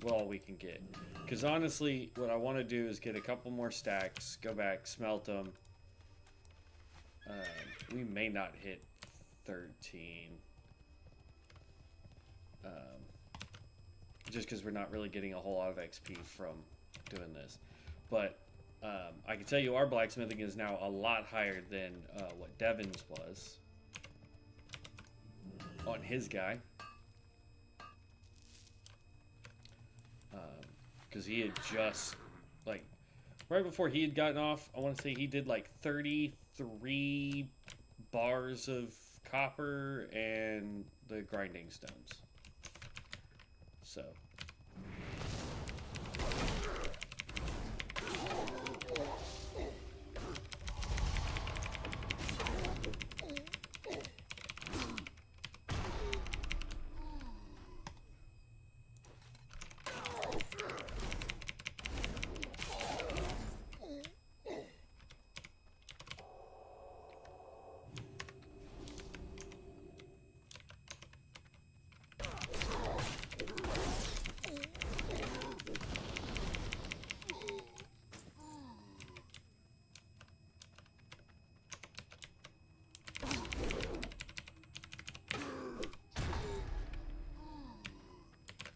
what all we can get. Because honestly, what I want to do is get a couple more stacks, go back, smelt them. We may not hit 13. Just because we're not really getting a whole lot of XP from doing this. But I can tell you our blacksmithing is now a lot higher than what Devin's was on his guy. Because he had just, like, right before he had gotten off, I want to say he did like 33 bars of copper and the grinding stones. So.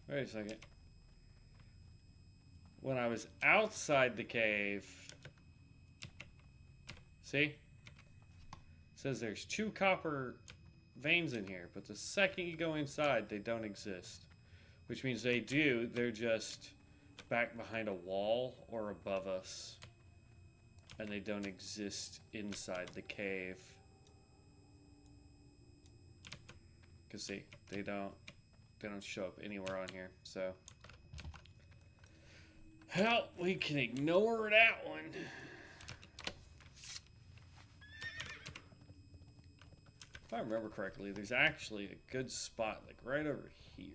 Wait a second. When I was outside the cave, see? It says there's 2 copper veins in here, but the second you go inside, they don't exist. Which means they do, they're just back behind a wall or above us. And they don't exist inside the cave. Because see, they don't show up anywhere on here, so. Hell, we can ignore that one. If I remember correctly, there's actually a good spot, like right over here.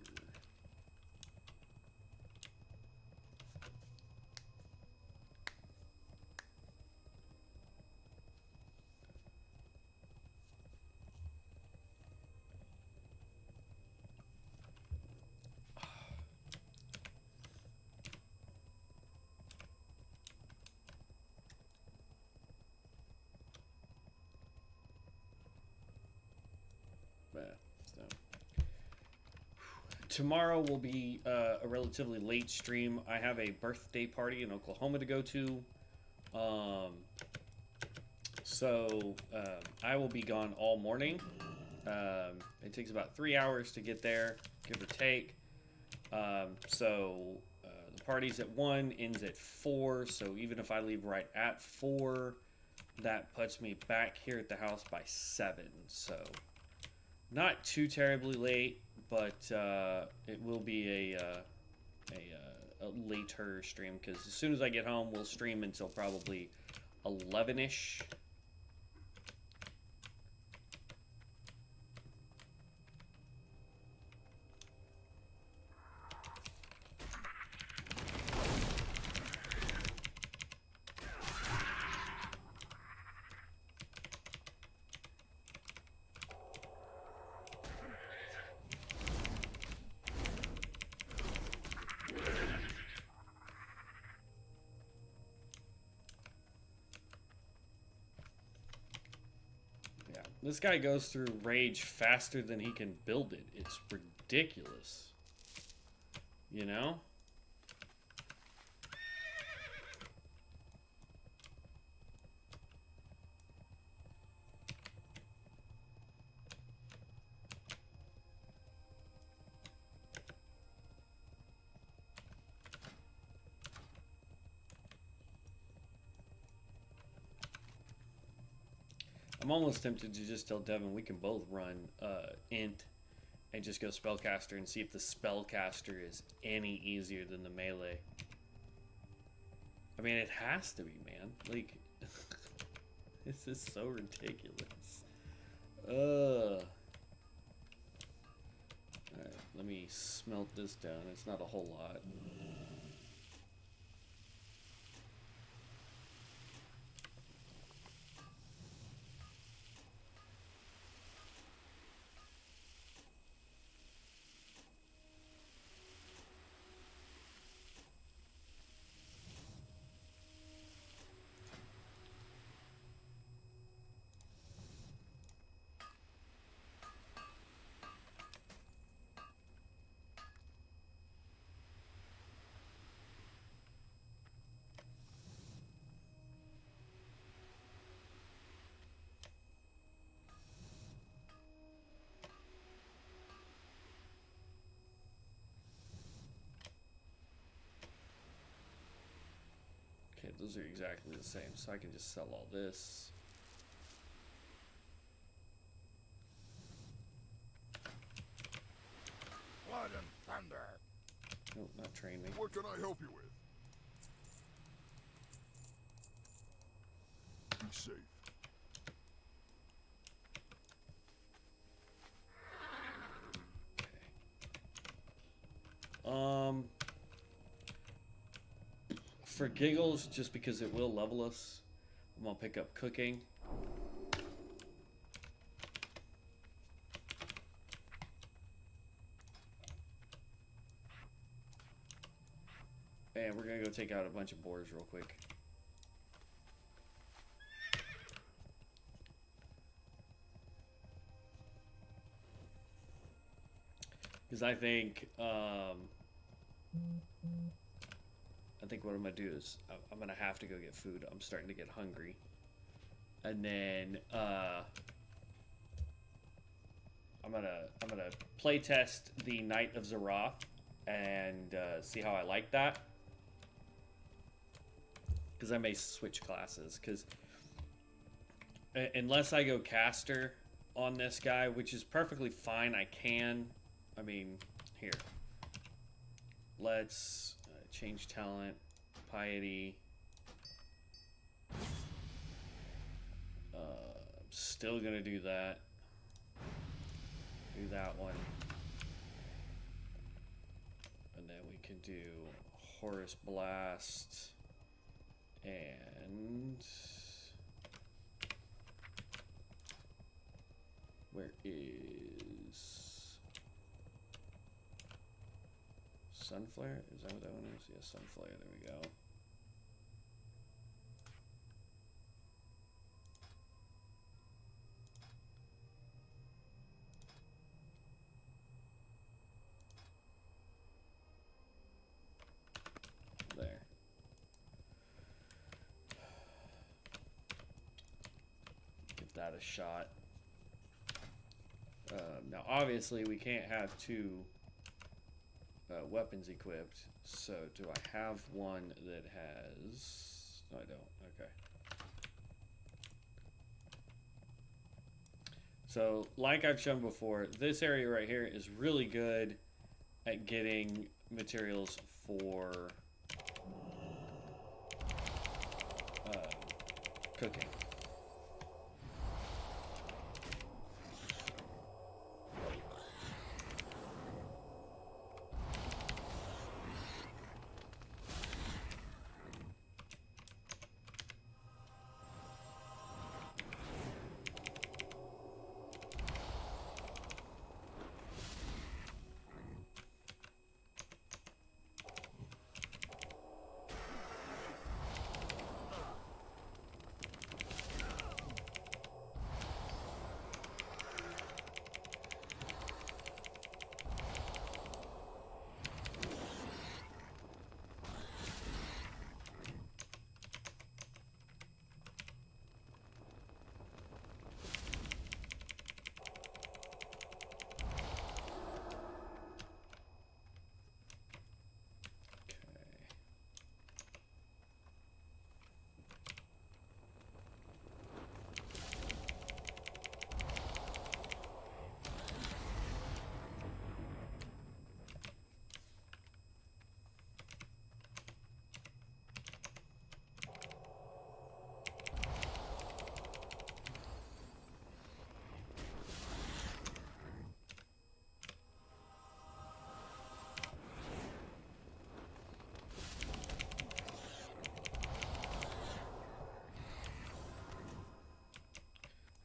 So. Tomorrow will be a relatively late stream. I have a birthday party in Oklahoma to go to. I will be gone all morning. It takes about 3 hours to get there, give or take. The party's at 1, ends at 4. So even if I leave right at 4, that puts me back here at the house by 7. So not too terribly late, but it will be a later stream because as soon as I get home, we'll stream until probably 11-ish. This guy goes through rage faster than he can build it. It's ridiculous. You know? I'm almost tempted to just tell Devin we can both run int and just go spellcaster and see if the spellcaster is any easier than the melee. I mean, it has to be, man. Like, this is so ridiculous. Let me smelt this down. It's not a whole lot. Okay, those are exactly the same, so I can just sell all this. Blood and thunder. Oh, not train me. What can I help you with? Be safe. Okay. For giggles, just because it will level us, I'm gonna pick up cooking. And we're gonna go take out a bunch of boars real quick. Because I think what I'm gonna do is I'm gonna have to go get food. I'm starting to get hungry, and then I'm gonna play test the Knight of Azeroth and see how I like that. Because I may switch classes. Because unless I go caster on this guy, which is perfectly fine, I can. I mean, here. Let's change talent, piety. Still gonna do that. Do that one. And then we can do Horus Blast and where is Sunflare? Is that what that one is? Yeah, Sunflare. There we go. There. Give that a shot. Now, obviously, we can't have two weapons equipped. So, do I have one that has... No, I don't. Okay. So, like I've shown before, this area right here is really good at getting materials for cooking.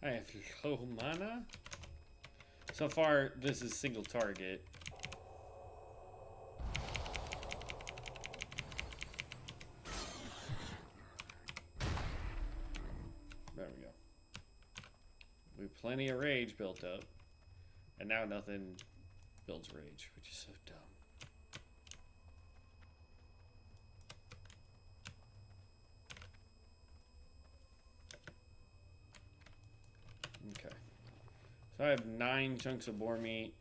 I have low mana. So far, this is single target. There we go. We have plenty of rage built up. And now nothing builds rage, which is so dumb. Okay. So I have 9 chunks of boar meat.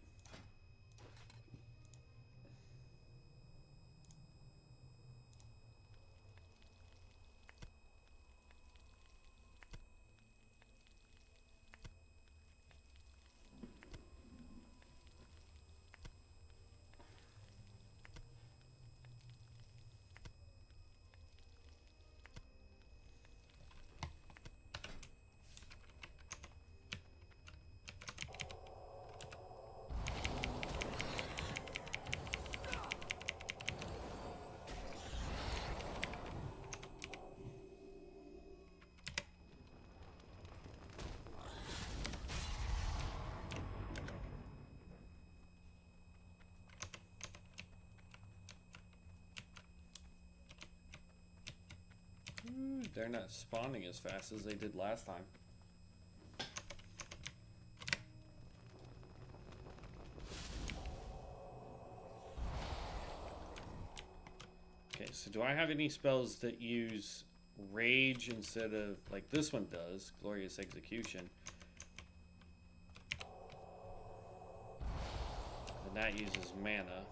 They're not spawning as fast as they did last time. Okay, so do I have any spells that use rage instead of, like this one does, Glorious Execution? And that uses mana.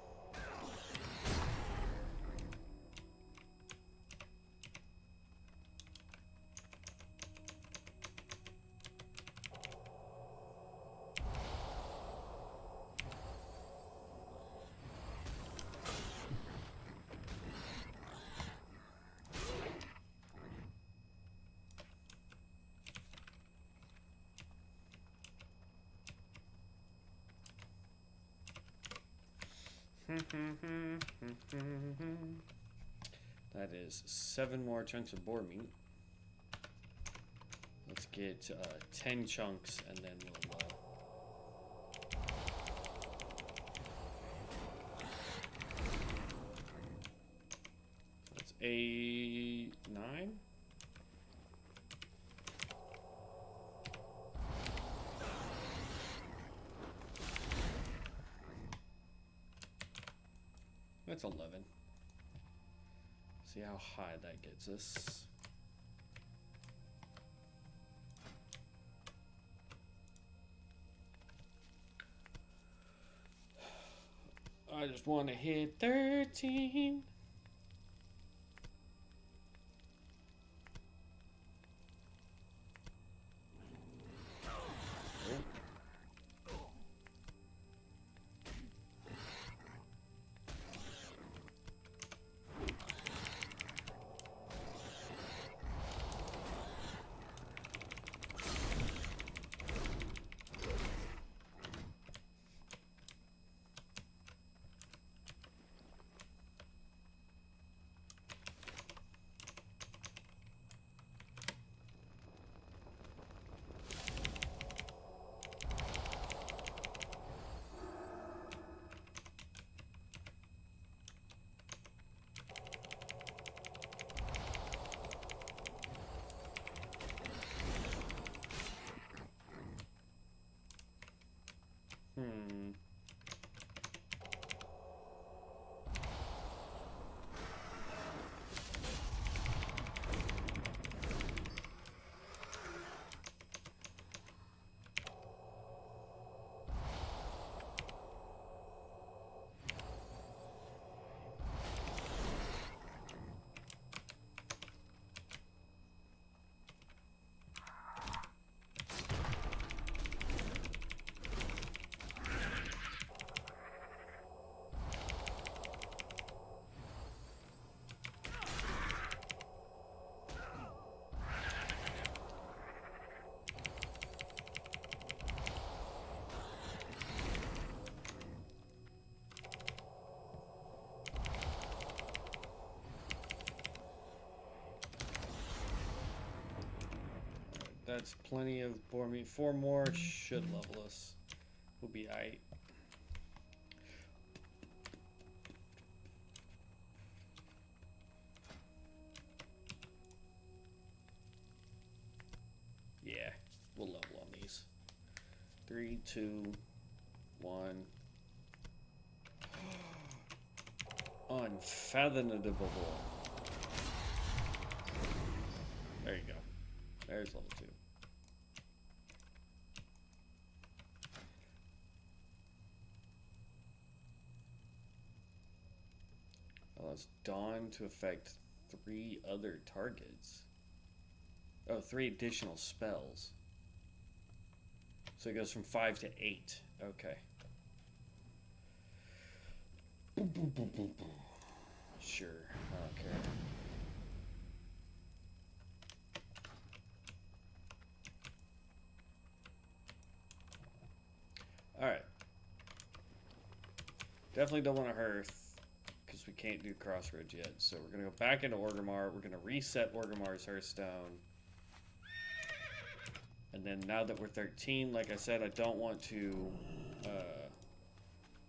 That is 7 more chunks of boar meat. Let's get 10 chunks and then we'll... That's 8, 9? That's 11. See how high that gets us. I just want to hit 13. that's plenty of boar meat. 4 more should level us. We'll be aight. Yeah, we'll level on these. 3, 2, 1. Unfathomable. There you go. There's level 2. Allows Dawn to affect 3 other targets. Oh, 3 additional spells. So it goes from 5 to 8. Okay. Sure, I don't care. Alright. Definitely don't want to hearth, because we can't do crossroads yet. So we're going to go back into Orgrimmar. We're going to reset Orgrimmar's Hearthstone. And then now that we're 13, like I said, I don't want to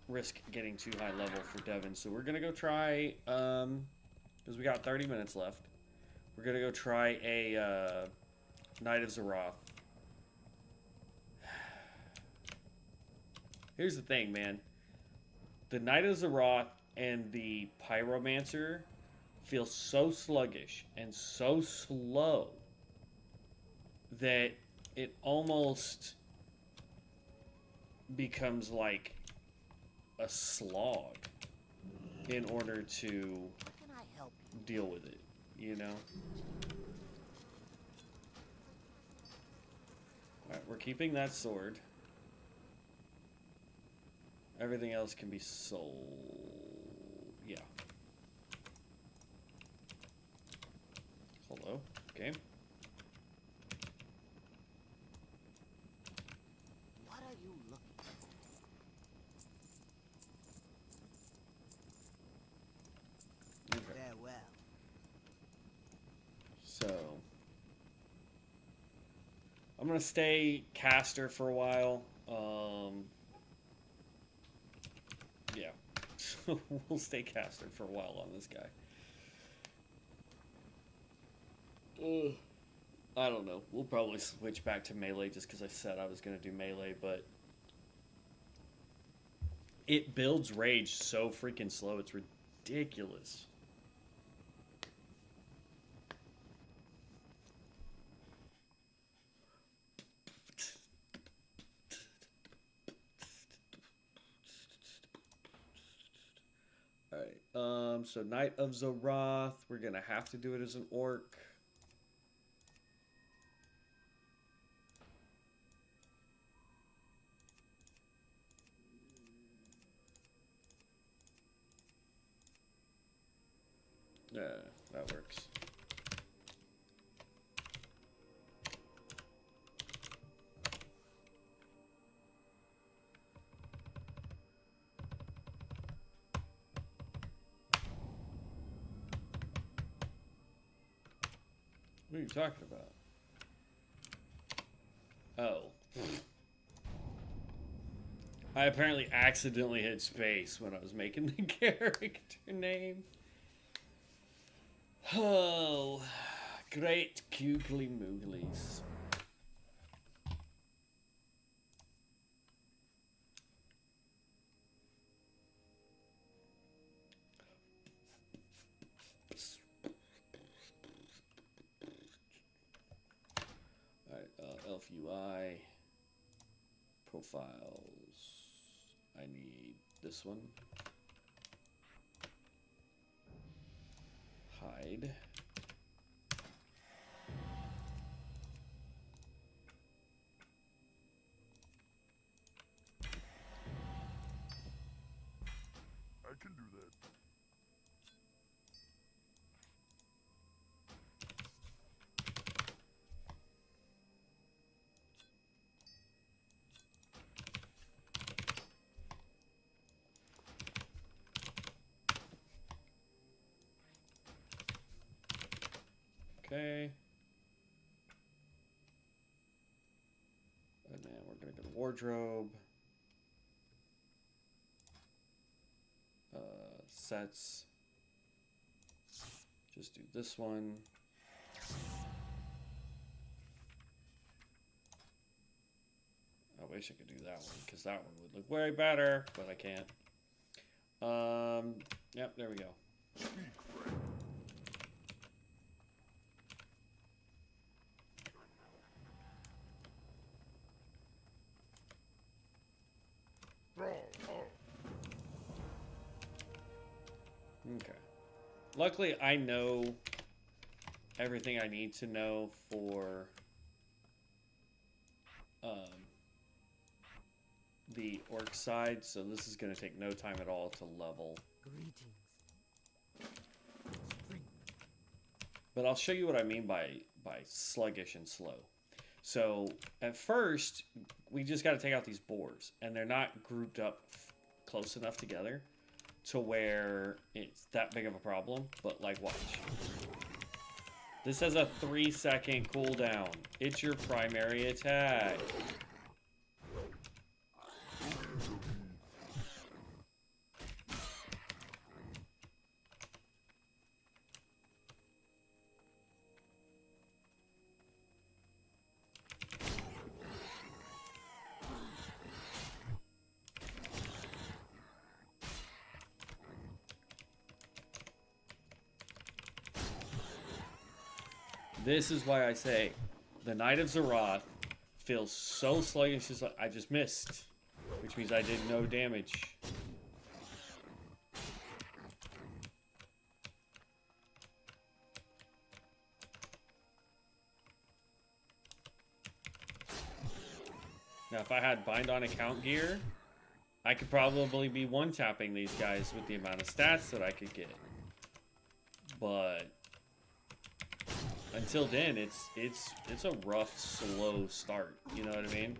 risk getting too high level for Devin. So we're going to go try, because we got 30 minutes left, we're going to go try a Knight of Azeroth. Here's the thing, man. The Knight of Azeroth and the Pyromancer feel so sluggish and so slow that it almost becomes like a slog in order to deal with it, you know? Alright, we're keeping that sword. Everything else can be sold. Yeah. Hello. Okay. What are you looking for? Okay. Farewell. So I'm gonna stay caster for a while. Yeah. We'll stay caster for a while on this guy. I don't know. We'll probably switch back to melee just because I said I was going to do melee, but it builds rage so freaking slow. It's ridiculous. Alright, so Knight of Azeroth, we're going to have to do it as an orc. Yeah, that works. What are you talking about? Oh. I apparently accidentally hit space when I was making the character name. Oh, great googly mooglies. Alright, Elf UI. Profiles. I need this one. Hide. I can do that. gonna go to wardrobe. Sets. Just do this one. I wish I could do that one because that one would look way better, but I can't. Yep, there we go. Okay. Luckily, I know everything I need to know for the orc side, so this is going to take no time at all to level. Greetings. Spring. But I'll show you what I mean by sluggish and slow. So at first, we just got to take out these boars, and they're not grouped up close enough together to where it's that big of a problem. But like, watch. This has a 3-second cooldown. It's your primary attack. This is why I say the Knight of Azeroth feels so sluggish. I just missed, which means I did no damage. Now, if I had bind on account gear, I could probably be one-tapping these guys with the amount of stats that I could get. But until then, it's a rough, slow start. You know what I mean?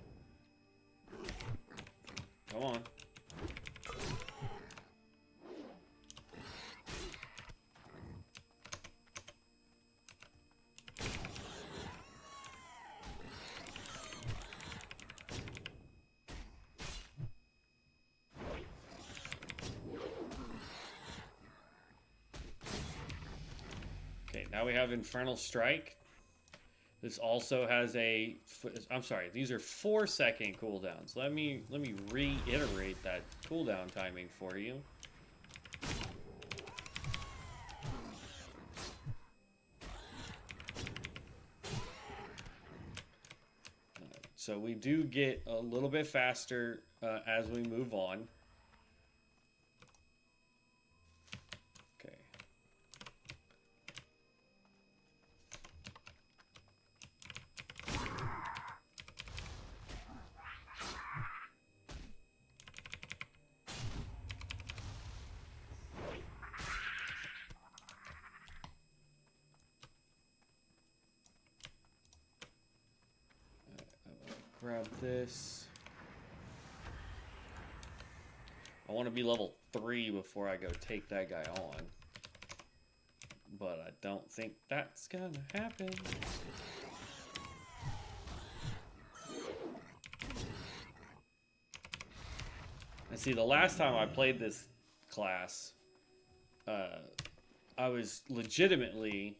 Come on. Okay, now we have Infernal Strike. This also has a, I'm sorry, these are 4-second cooldowns. Let me reiterate that cooldown timing for you. So we do get a little bit faster as we move on. Okay. Grab this. I want to be level 3 before I go take that guy on. But I don't think that's gonna happen. And see, the last time I played this class, I was legitimately...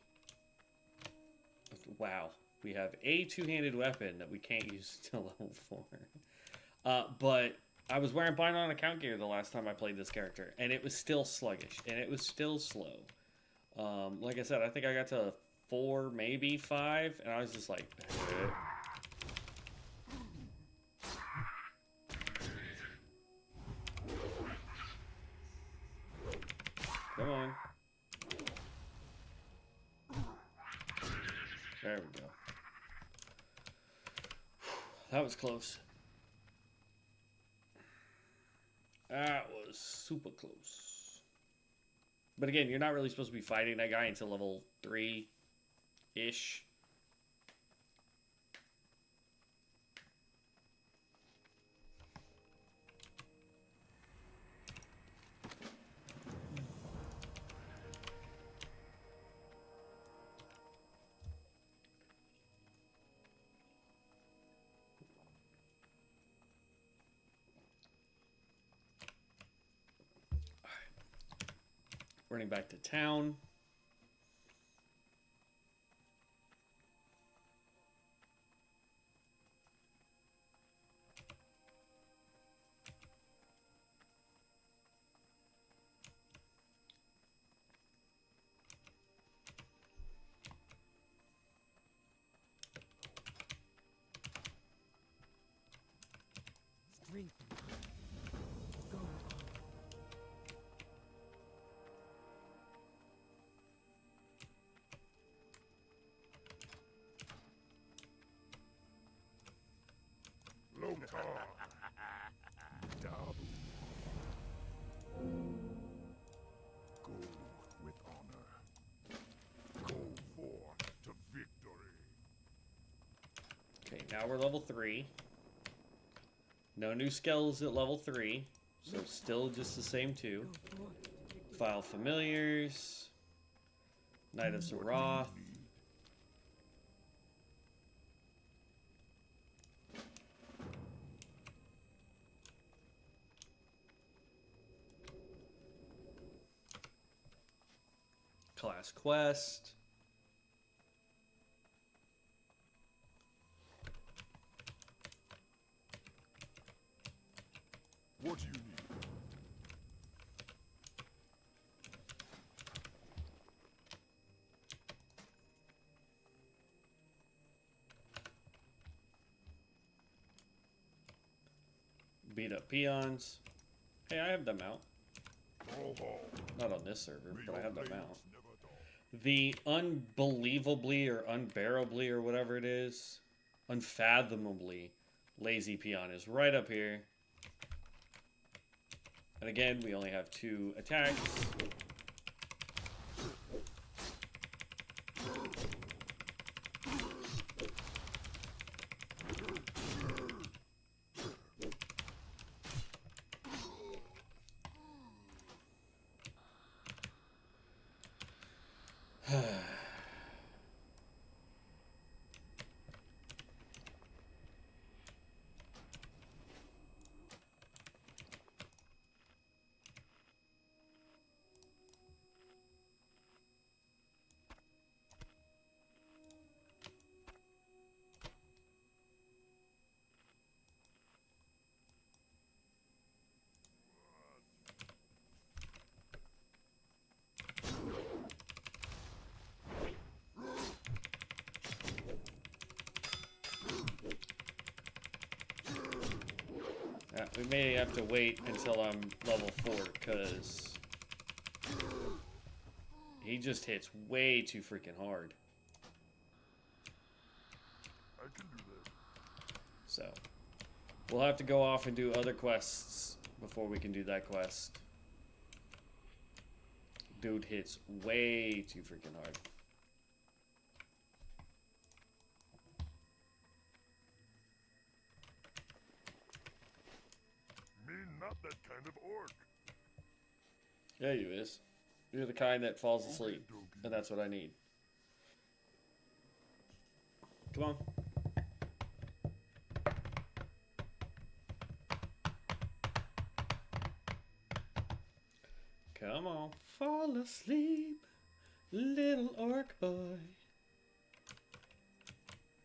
Wow. We have a two-handed weapon that we can't use until level 4. But I was wearing bind on account gear the last time I played this character, and it was still sluggish, and it was still slow. Like I said, I think I got to 4, maybe 5, and I was just like... Come on. There we go. That was close. That was super close. But again, you're not really supposed to be fighting that guy until level 3-ish. Running back to town. Strength and go on. Lotar. Dabu. Go with honor. Go forth to victory. Okay, now we're level 3. No new skills at level 3, so still just the same 2. Go forth to victory. File familiars. Knight of Azeroth. Class quest. What do you need? Beat up peons. Hey, I have them out. All haul. Not on this server, May but I your have them blades out. never dull. The unbelievably or unbearably or whatever it is, unfathomably lazy peon is right up here. And again, we only have 2 attacks. Yeah, we may have to wait until I'm level 4, because he just hits way too freaking hard. I can do that. So, we'll have to go off and do other quests before we can do that quest. Dude hits way too freaking hard. Me not that kind of orc. Yeah, you is. You're the kind that falls asleep, and that's what I need. Come on. Come on, fall asleep, little orc boy.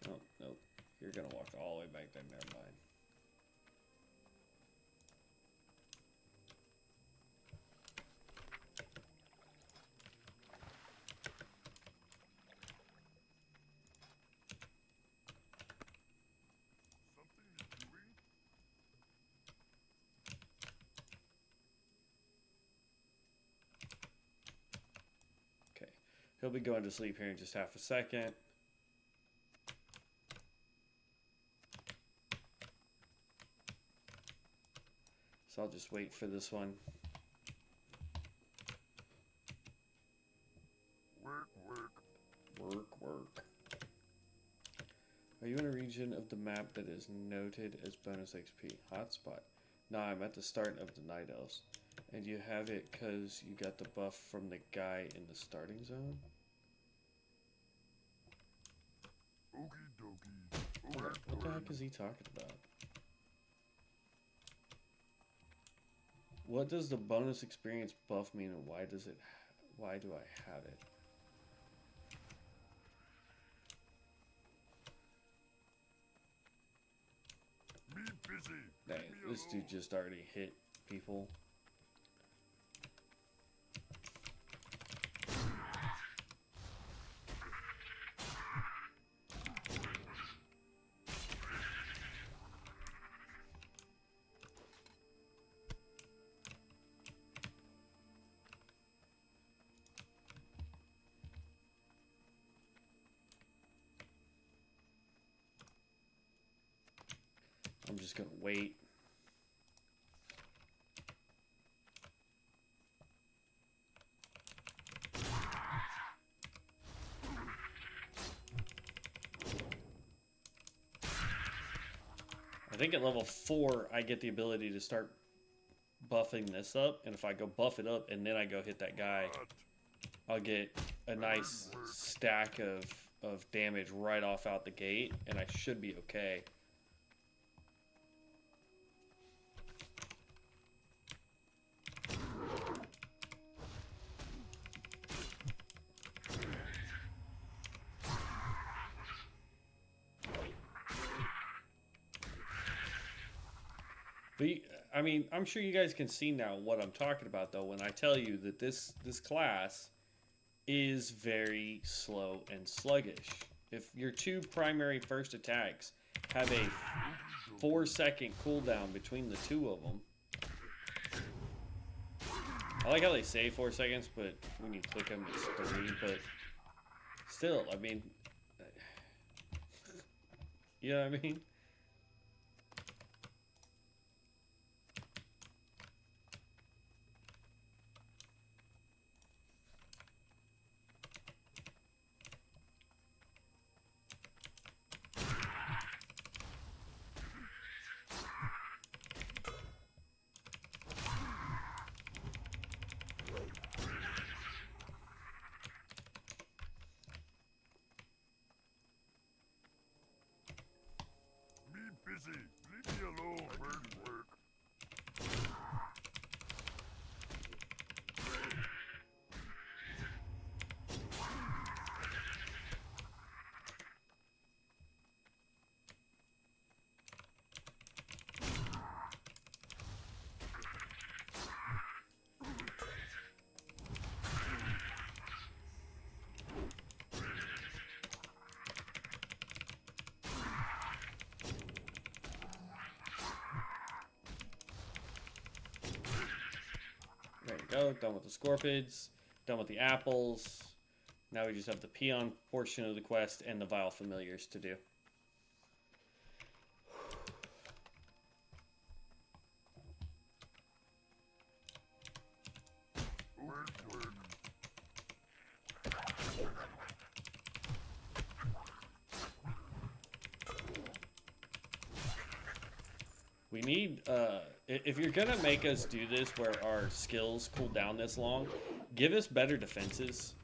Oh, nope. You're gonna walk all the way back there. Never mind. Something is doing? Okay. He'll be going to sleep here in just half a second. So I'll just wait for this one. Work, work. Work, work. Are you in a region of the map that is noted as bonus XP? Hotspot. No, I'm at the start of the Night Elves. And you have it because you got the buff from the guy in the starting zone? Okie dokie. Work, What the work. heck is he talking about? What does the bonus experience buff mean, and why does it Why do I have it? Me busy. Dang, Leave me this dude alone. just already hit people. I'm just gonna wait. I think at level 4, I get the ability to start buffing this up, and if I go buff it up and then I go hit that guy, I'll get a nice stack of damage right off out the gate, and I should be okay. But I mean, I'm sure you guys can see now what I'm talking about, though, when I tell you that this class is very slow and sluggish. If your two primary first attacks have a 4-second cooldown between the two of them, I like how they say 4 seconds, but when you click them, it's 3. But still, I mean, you know what I mean? Me busy. Leave me alone. Work, work. There you go. Done with the Scorpids. Done with the apples. Now we just have the peon portion of the quest and the vile familiars to do. Work, work. We need, if you're gonna make us do this where our skills cool down this long, give us better defenses.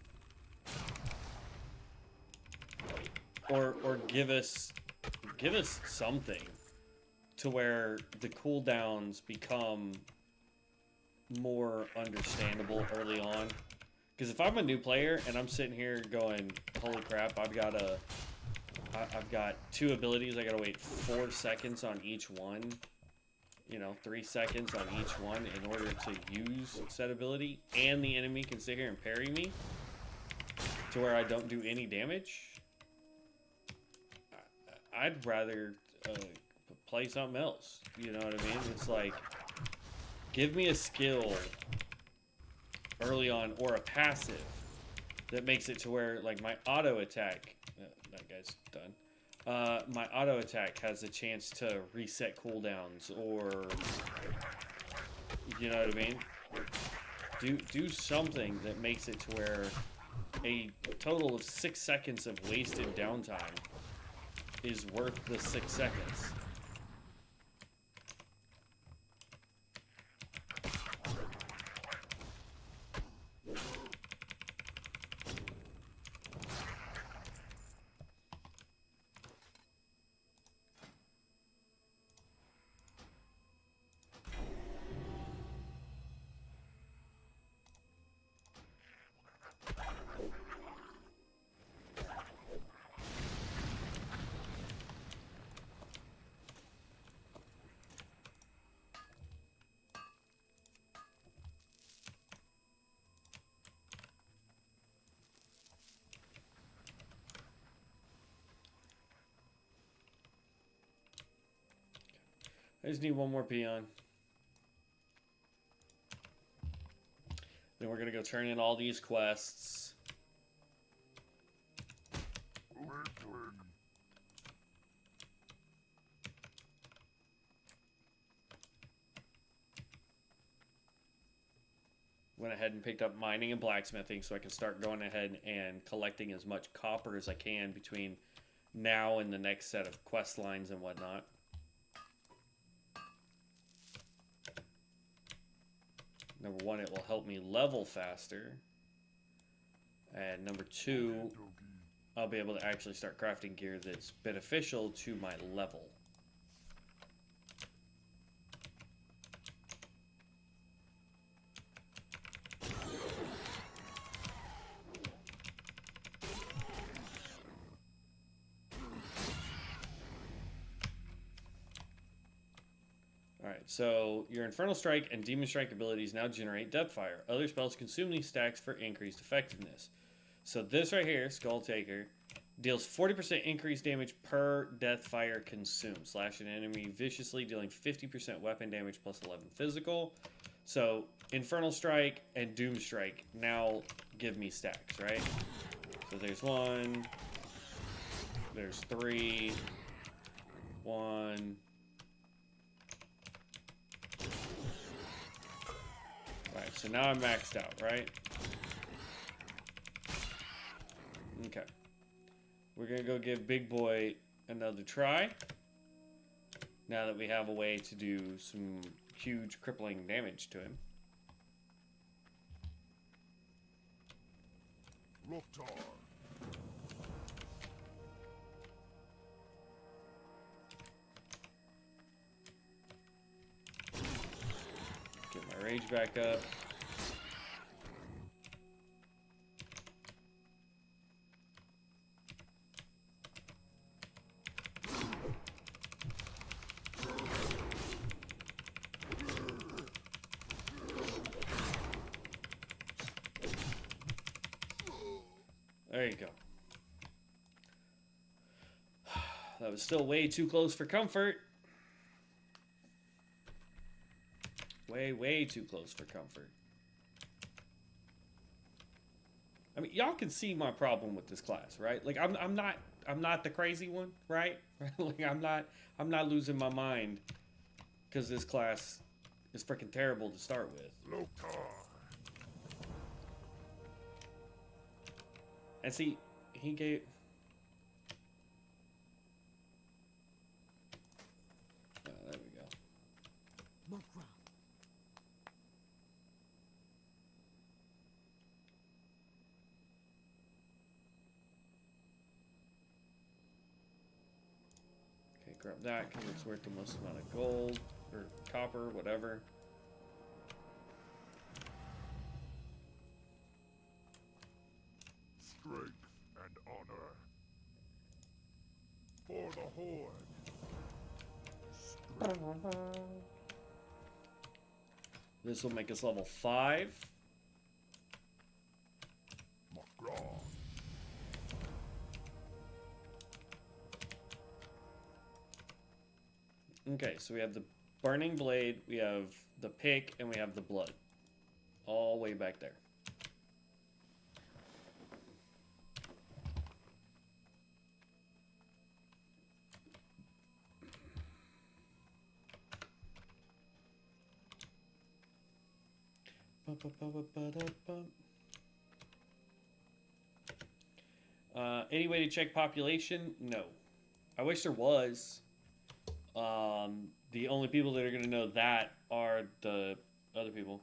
Or give us something to where the cooldowns become more understandable early on. Because if I'm a new player and I'm sitting here going, holy crap, I've got 2 abilities, I gotta wait 4 seconds on each one. You know, 3 seconds on each one in order to use said ability, and the enemy can sit here and parry me to where I don't do any damage. I'd rather play something else. You know what I mean? It's like, give me a skill early on or a passive that makes it to where, like, my auto attack, that guy's done. My auto attack has a chance to reset cooldowns, or, you know what I mean? Do something that makes it to where a total of 6 seconds of wasted downtime is worth the 6 seconds. I just need one more peon. Then we're gonna go turn in all these quests. Word, word. Went ahead and picked up mining and blacksmithing so I can start going ahead and collecting as much copper as I can between now and the next set of quest lines and whatnot. Number one, it will help me level faster. And number two, I'll be able to actually start crafting gear that's beneficial to my level. Alright, so your Infernal Strike and Demon Strike abilities now generate Deathfire. Other spells consume these stacks for increased effectiveness. So this right here, Skull Taker, deals 40% increased damage per Deathfire consumed. Slash an enemy viciously, dealing 50% weapon damage plus 11 physical. So Infernal Strike and Doom Strike now give me stacks, right? So there's 1, there's 3, 1... Alright, so now I'm maxed out, right? Okay. We're gonna go give Big Boy another try. Now that we have a way to do some huge crippling damage to him. Loktar. Get my rage back up. There you go. That was still way too close for comfort. Way too close for comfort. I mean, y'all can see my problem with this class, right? Like, I'm not the crazy one, right? Like, I'm not losing my mind because this class is freaking terrible to start with. Loktar. And see, he gave. Oh, there we go. More ground. Okay, grab that because it's worth the most amount of gold or copper, whatever. Strength and honor. For the Horde. This will make us level 5. Magraw. Okay, so we have the burning blade, we have the pick, and we have the blood. All way back there. Any way to check population? No. I wish there was. The only people that are going to know that are the other people.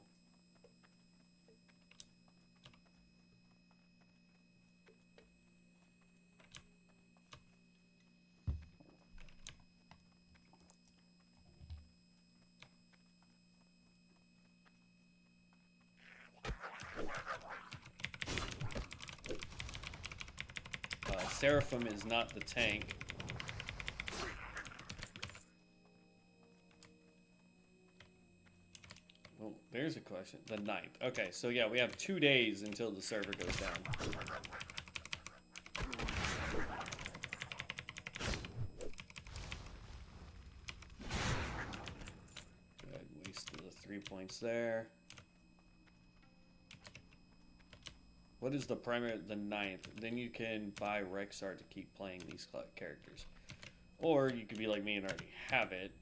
Seraphim is not the tank. Oh, there's a question. The 9th. Okay, so yeah, we have 2 days until the server goes down. 3 points there. What is the primary? The 9th. Then you can buy Rexar to keep playing these characters. Or you could be like me and already have it.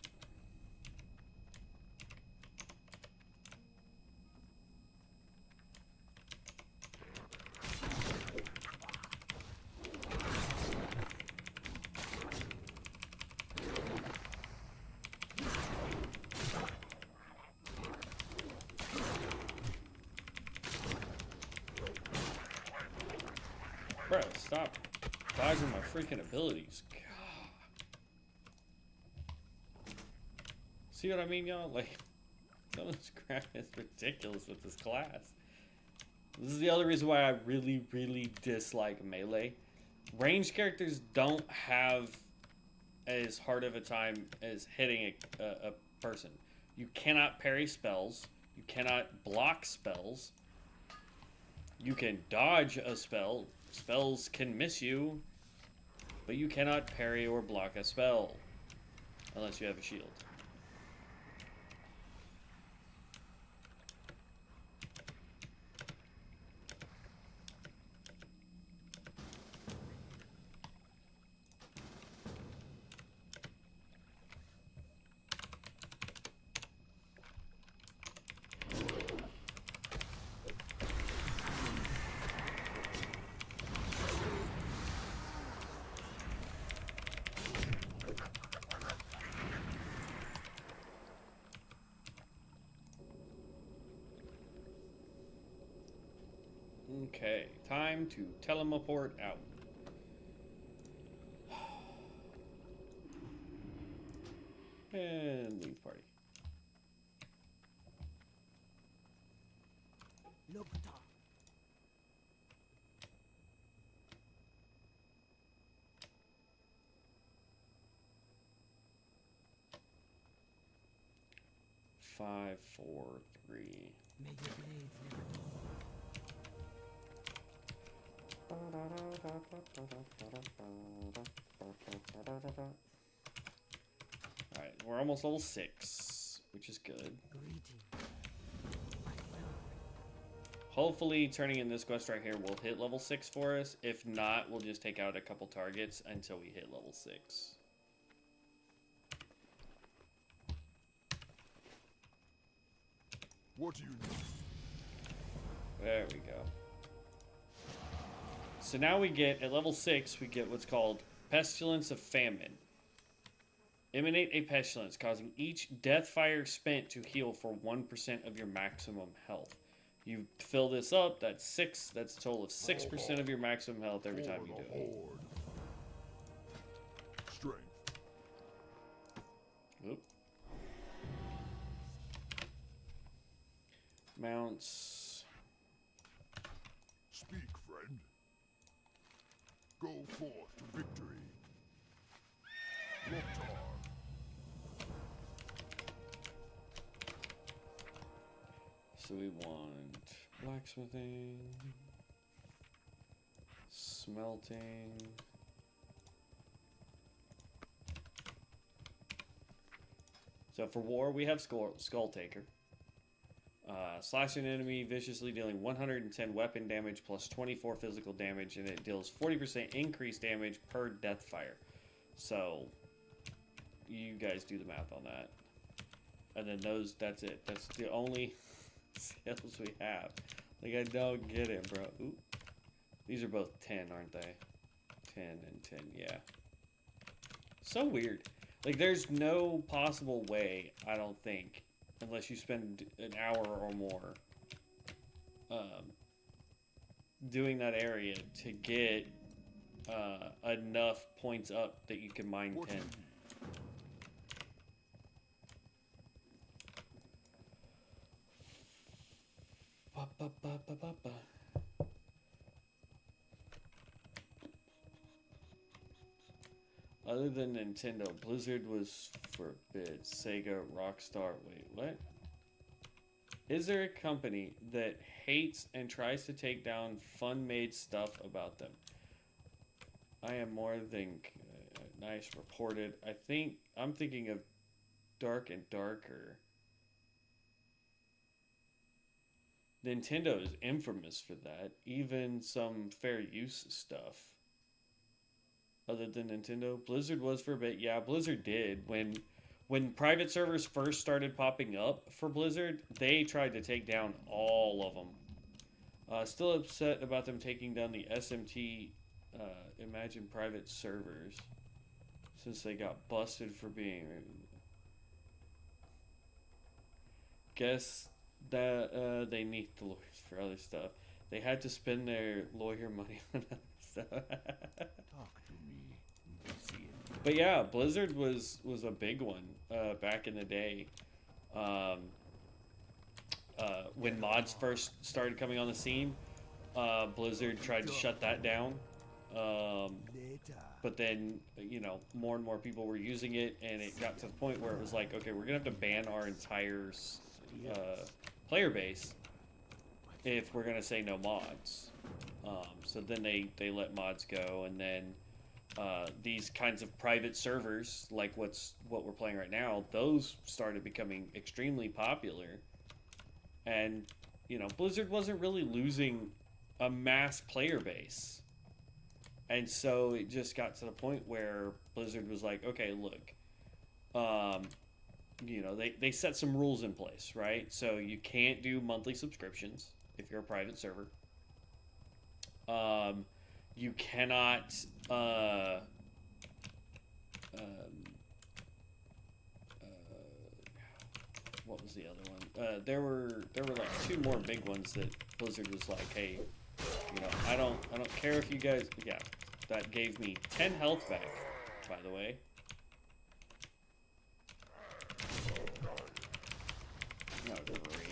Bro, stop dodging my freaking abilities. God. See what I mean, y'all? Like, some of this crap is ridiculous with this class. This is the other reason why I really, really dislike melee. Ranged characters don't have as hard of a time as hitting a person. You cannot parry spells. You cannot block spells. You can dodge a spell. Spells can miss you, but you cannot parry or block a spell unless you have a shield. Okay, time to teleport out. And leave party. Lokta. Five, four, three. May your blades never dull. Alright, we're almost level 6, which is good. Greetings. Hopefully, turning in this quest right here will hit level 6 for us. If not, we'll just take out a couple targets until we hit level 6. What do you need? There we go. So now we get, at level 6, we get what's called Pestilence of Famine. Emanate a pestilence, causing each death fire spent to heal for 1% of your maximum health. You fill this up, that's 6, that's a total of 6% of your maximum health every time you do it. Horde. Strength. Oop. Mounts. Speak, friend. Go forth to victory. Loktar. So we want blacksmithing, smelting. So for war, we have Skull Taker. Slash an enemy viciously, dealing 110 weapon damage plus 24 physical damage, and it deals 40% increased damage per death fire. So you guys do the math on that. And then that's it. That's the only skills we have. Like, I don't get it, bro. Ooh. These are both 10, aren't they? 10 and 10, yeah. So weird. Like, there's no possible way, I don't think, unless you spend an hour or more doing that area to get enough points up that you can mine 10. Ba, ba, ba, ba, ba, ba. Other than Nintendo, Blizzard was forbid. Sega, Rockstar, wait, what? Is there a company that hates and tries to take down fun-made stuff about them? I am more than nice reported. I'm thinking of Dark and Darker. Nintendo is infamous for that. Even some fair use stuff. Other than Nintendo, Blizzard was for a bit. Yeah, Blizzard did. When private servers first started popping up for Blizzard, they tried to take down all of them. Still upset about them taking down the SMT Imagine private servers since they got busted for being. Guess that they need the lawyers for other stuff. They had to spend their lawyer money on other stuff. Talk to me. We can see it. But yeah, Blizzard was a big one back in the day. When mods first started coming on the scene, Blizzard tried to shut that down. Later. But then, more and more people were using it, and it got to the point where it was like, okay, we're gonna have to ban our entire player base if we're gonna say no mods. So then they let mods go, and then these kinds of private servers, like what we're playing right now, those started becoming extremely popular. And Blizzard wasn't really losing a mass player base. And so it just got to the point where Blizzard was like, okay, look, they set some rules in place, right? So you can't do monthly subscriptions if you're a private server. You cannot, what was the other one? There were like two more big ones that Blizzard was like, hey, I don't care if you guys. Yeah, that gave me 10 health back, by the way. Oh, great.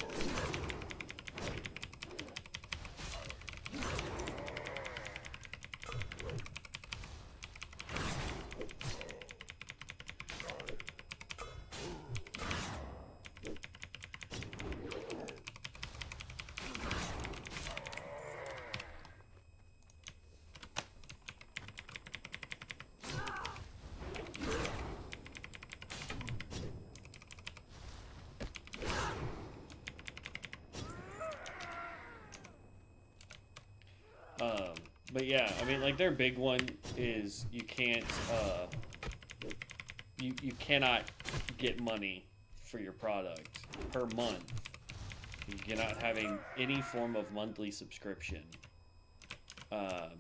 But yeah, I mean, like, their big one is you can't, you cannot get money for your product per month. You're not having any form of monthly subscription. And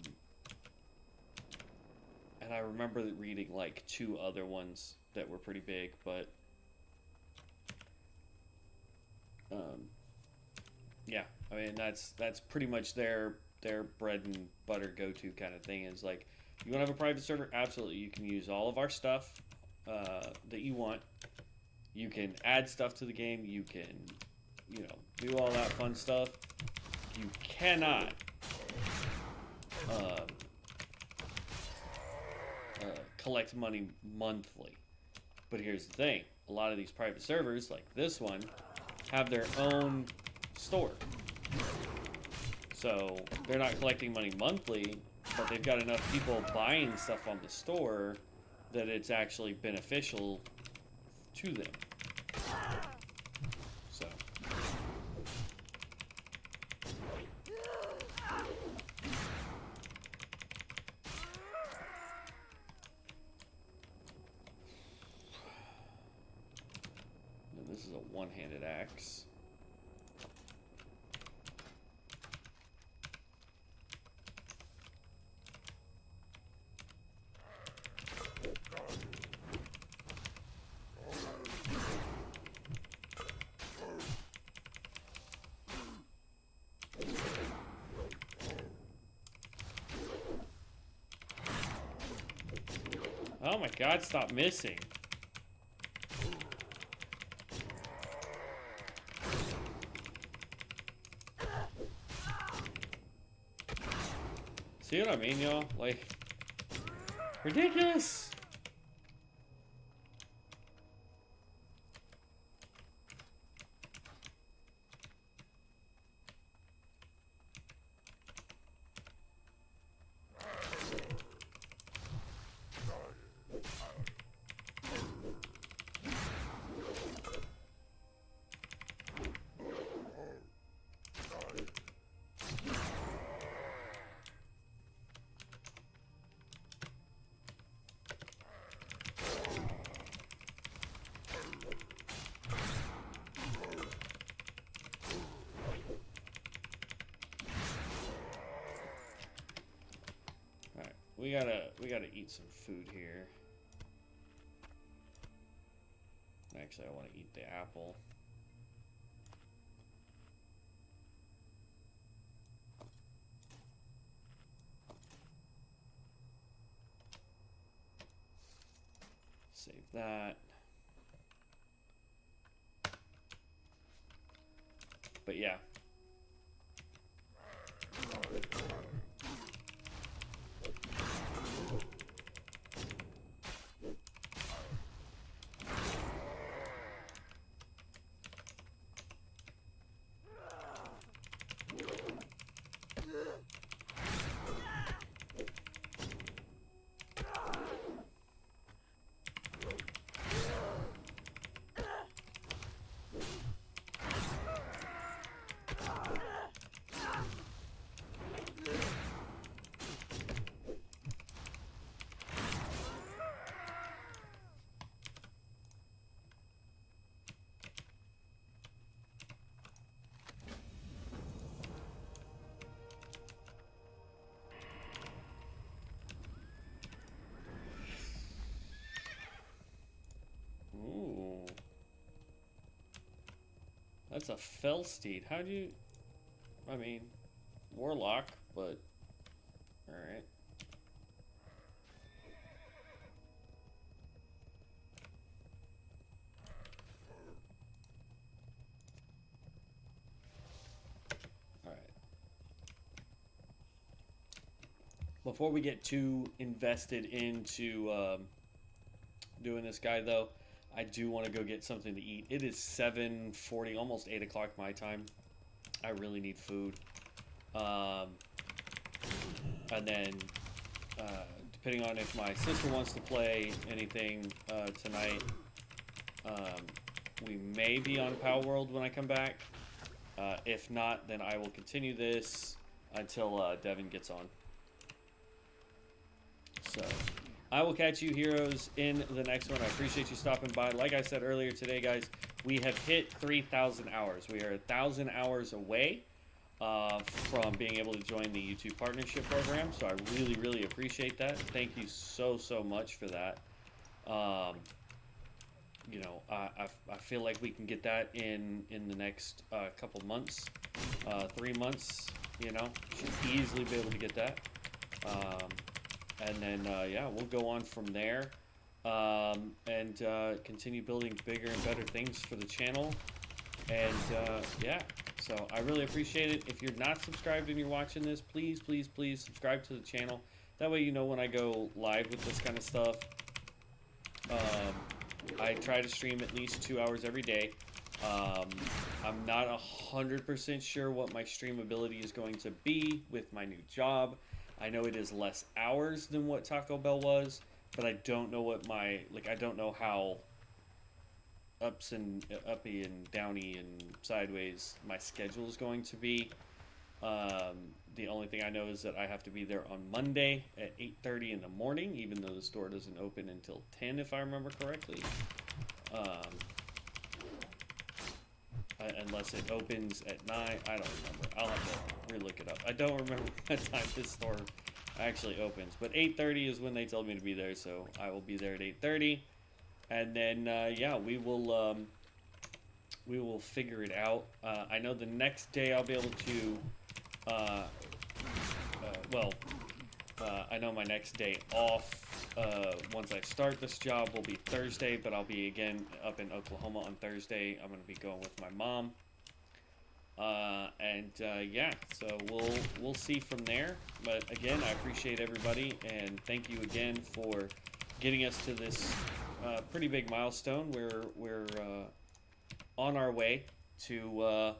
I remember reading, like, two other ones that were pretty big, but, yeah, I mean, that's pretty much their bread and butter go-to kind of thing. Is like, you want to have a private server? Absolutely. You can use all of our stuff that you want. You can add stuff to the game. You can, do all that fun stuff. You cannot collect money monthly. But here's the thing. A lot of these private servers, like this one, have their own store. So they're not collecting money monthly, but they've got enough people buying stuff on the store that it's actually beneficial to them. So. And this is a one-handed axe. Oh my god, stop missing. See what I mean, y'all? Like, ridiculous. we gotta eat some food here. Actually, I want to eat the apple. Save that. But yeah. Ooh. That's a Felsteed. How do you... I mean, Warlock, but... Alright. Alright. Before we get too invested into doing this guy, though, I do want to go get something to eat. It is 7:40, almost 8 o'clock my time. I really need food. And then, depending on if my sister wants to play anything tonight, we may be on Power World when I come back. If not, then I will continue this until Devin gets on. So... I will catch you heroes in the next one. I appreciate you stopping by. Like I said earlier today, guys, we have hit 3,000 hours. We are 1,000 hours away from being able to join the YouTube partnership program. So I really, really appreciate that. Thank you so, so much for that. You know, I feel like we can get that in the next couple months, 3 months, you know, should easily be able to get that. And then, yeah, we'll go on from there and continue building bigger and better things for the channel. And, yeah, so I really appreciate it. If you're not subscribed and you're watching this, please, please, please subscribe to the channel. That way you know when I go live with this kind of stuff. I try to stream at least 2 hours every day. I'm not 100% sure what my streamability is going to be with my new job. I know it is less hours than what Taco Bell was, but I don't know what my, like, I don't know how uppy and downy and sideways my schedule is going to be. The only thing I know is that I have to be there on Monday at 8:30 in the morning, even though the store doesn't open until 10, if I remember correctly. Unless it opens at 9, I don't remember. I'll have to relook it up. I don't remember what time this store actually opens, but 8:30 is when they told me to be there, so I will be there at 8:30, and then yeah, we will figure it out. I know the next day I'll be able to. I know my next day off. Once I start this job will be Thursday, but I'll be again up in Oklahoma on Thursday. I'm going to be going with my mom. Yeah, so we'll see from there. But again, I appreciate everybody, and thank you again for getting us to this pretty big milestone. We're on our way to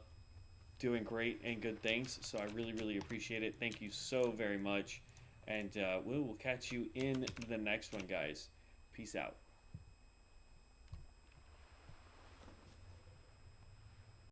doing great and good things, so I really, really appreciate it. Thank you so very much. And we will catch you in the next one, guys. Peace out.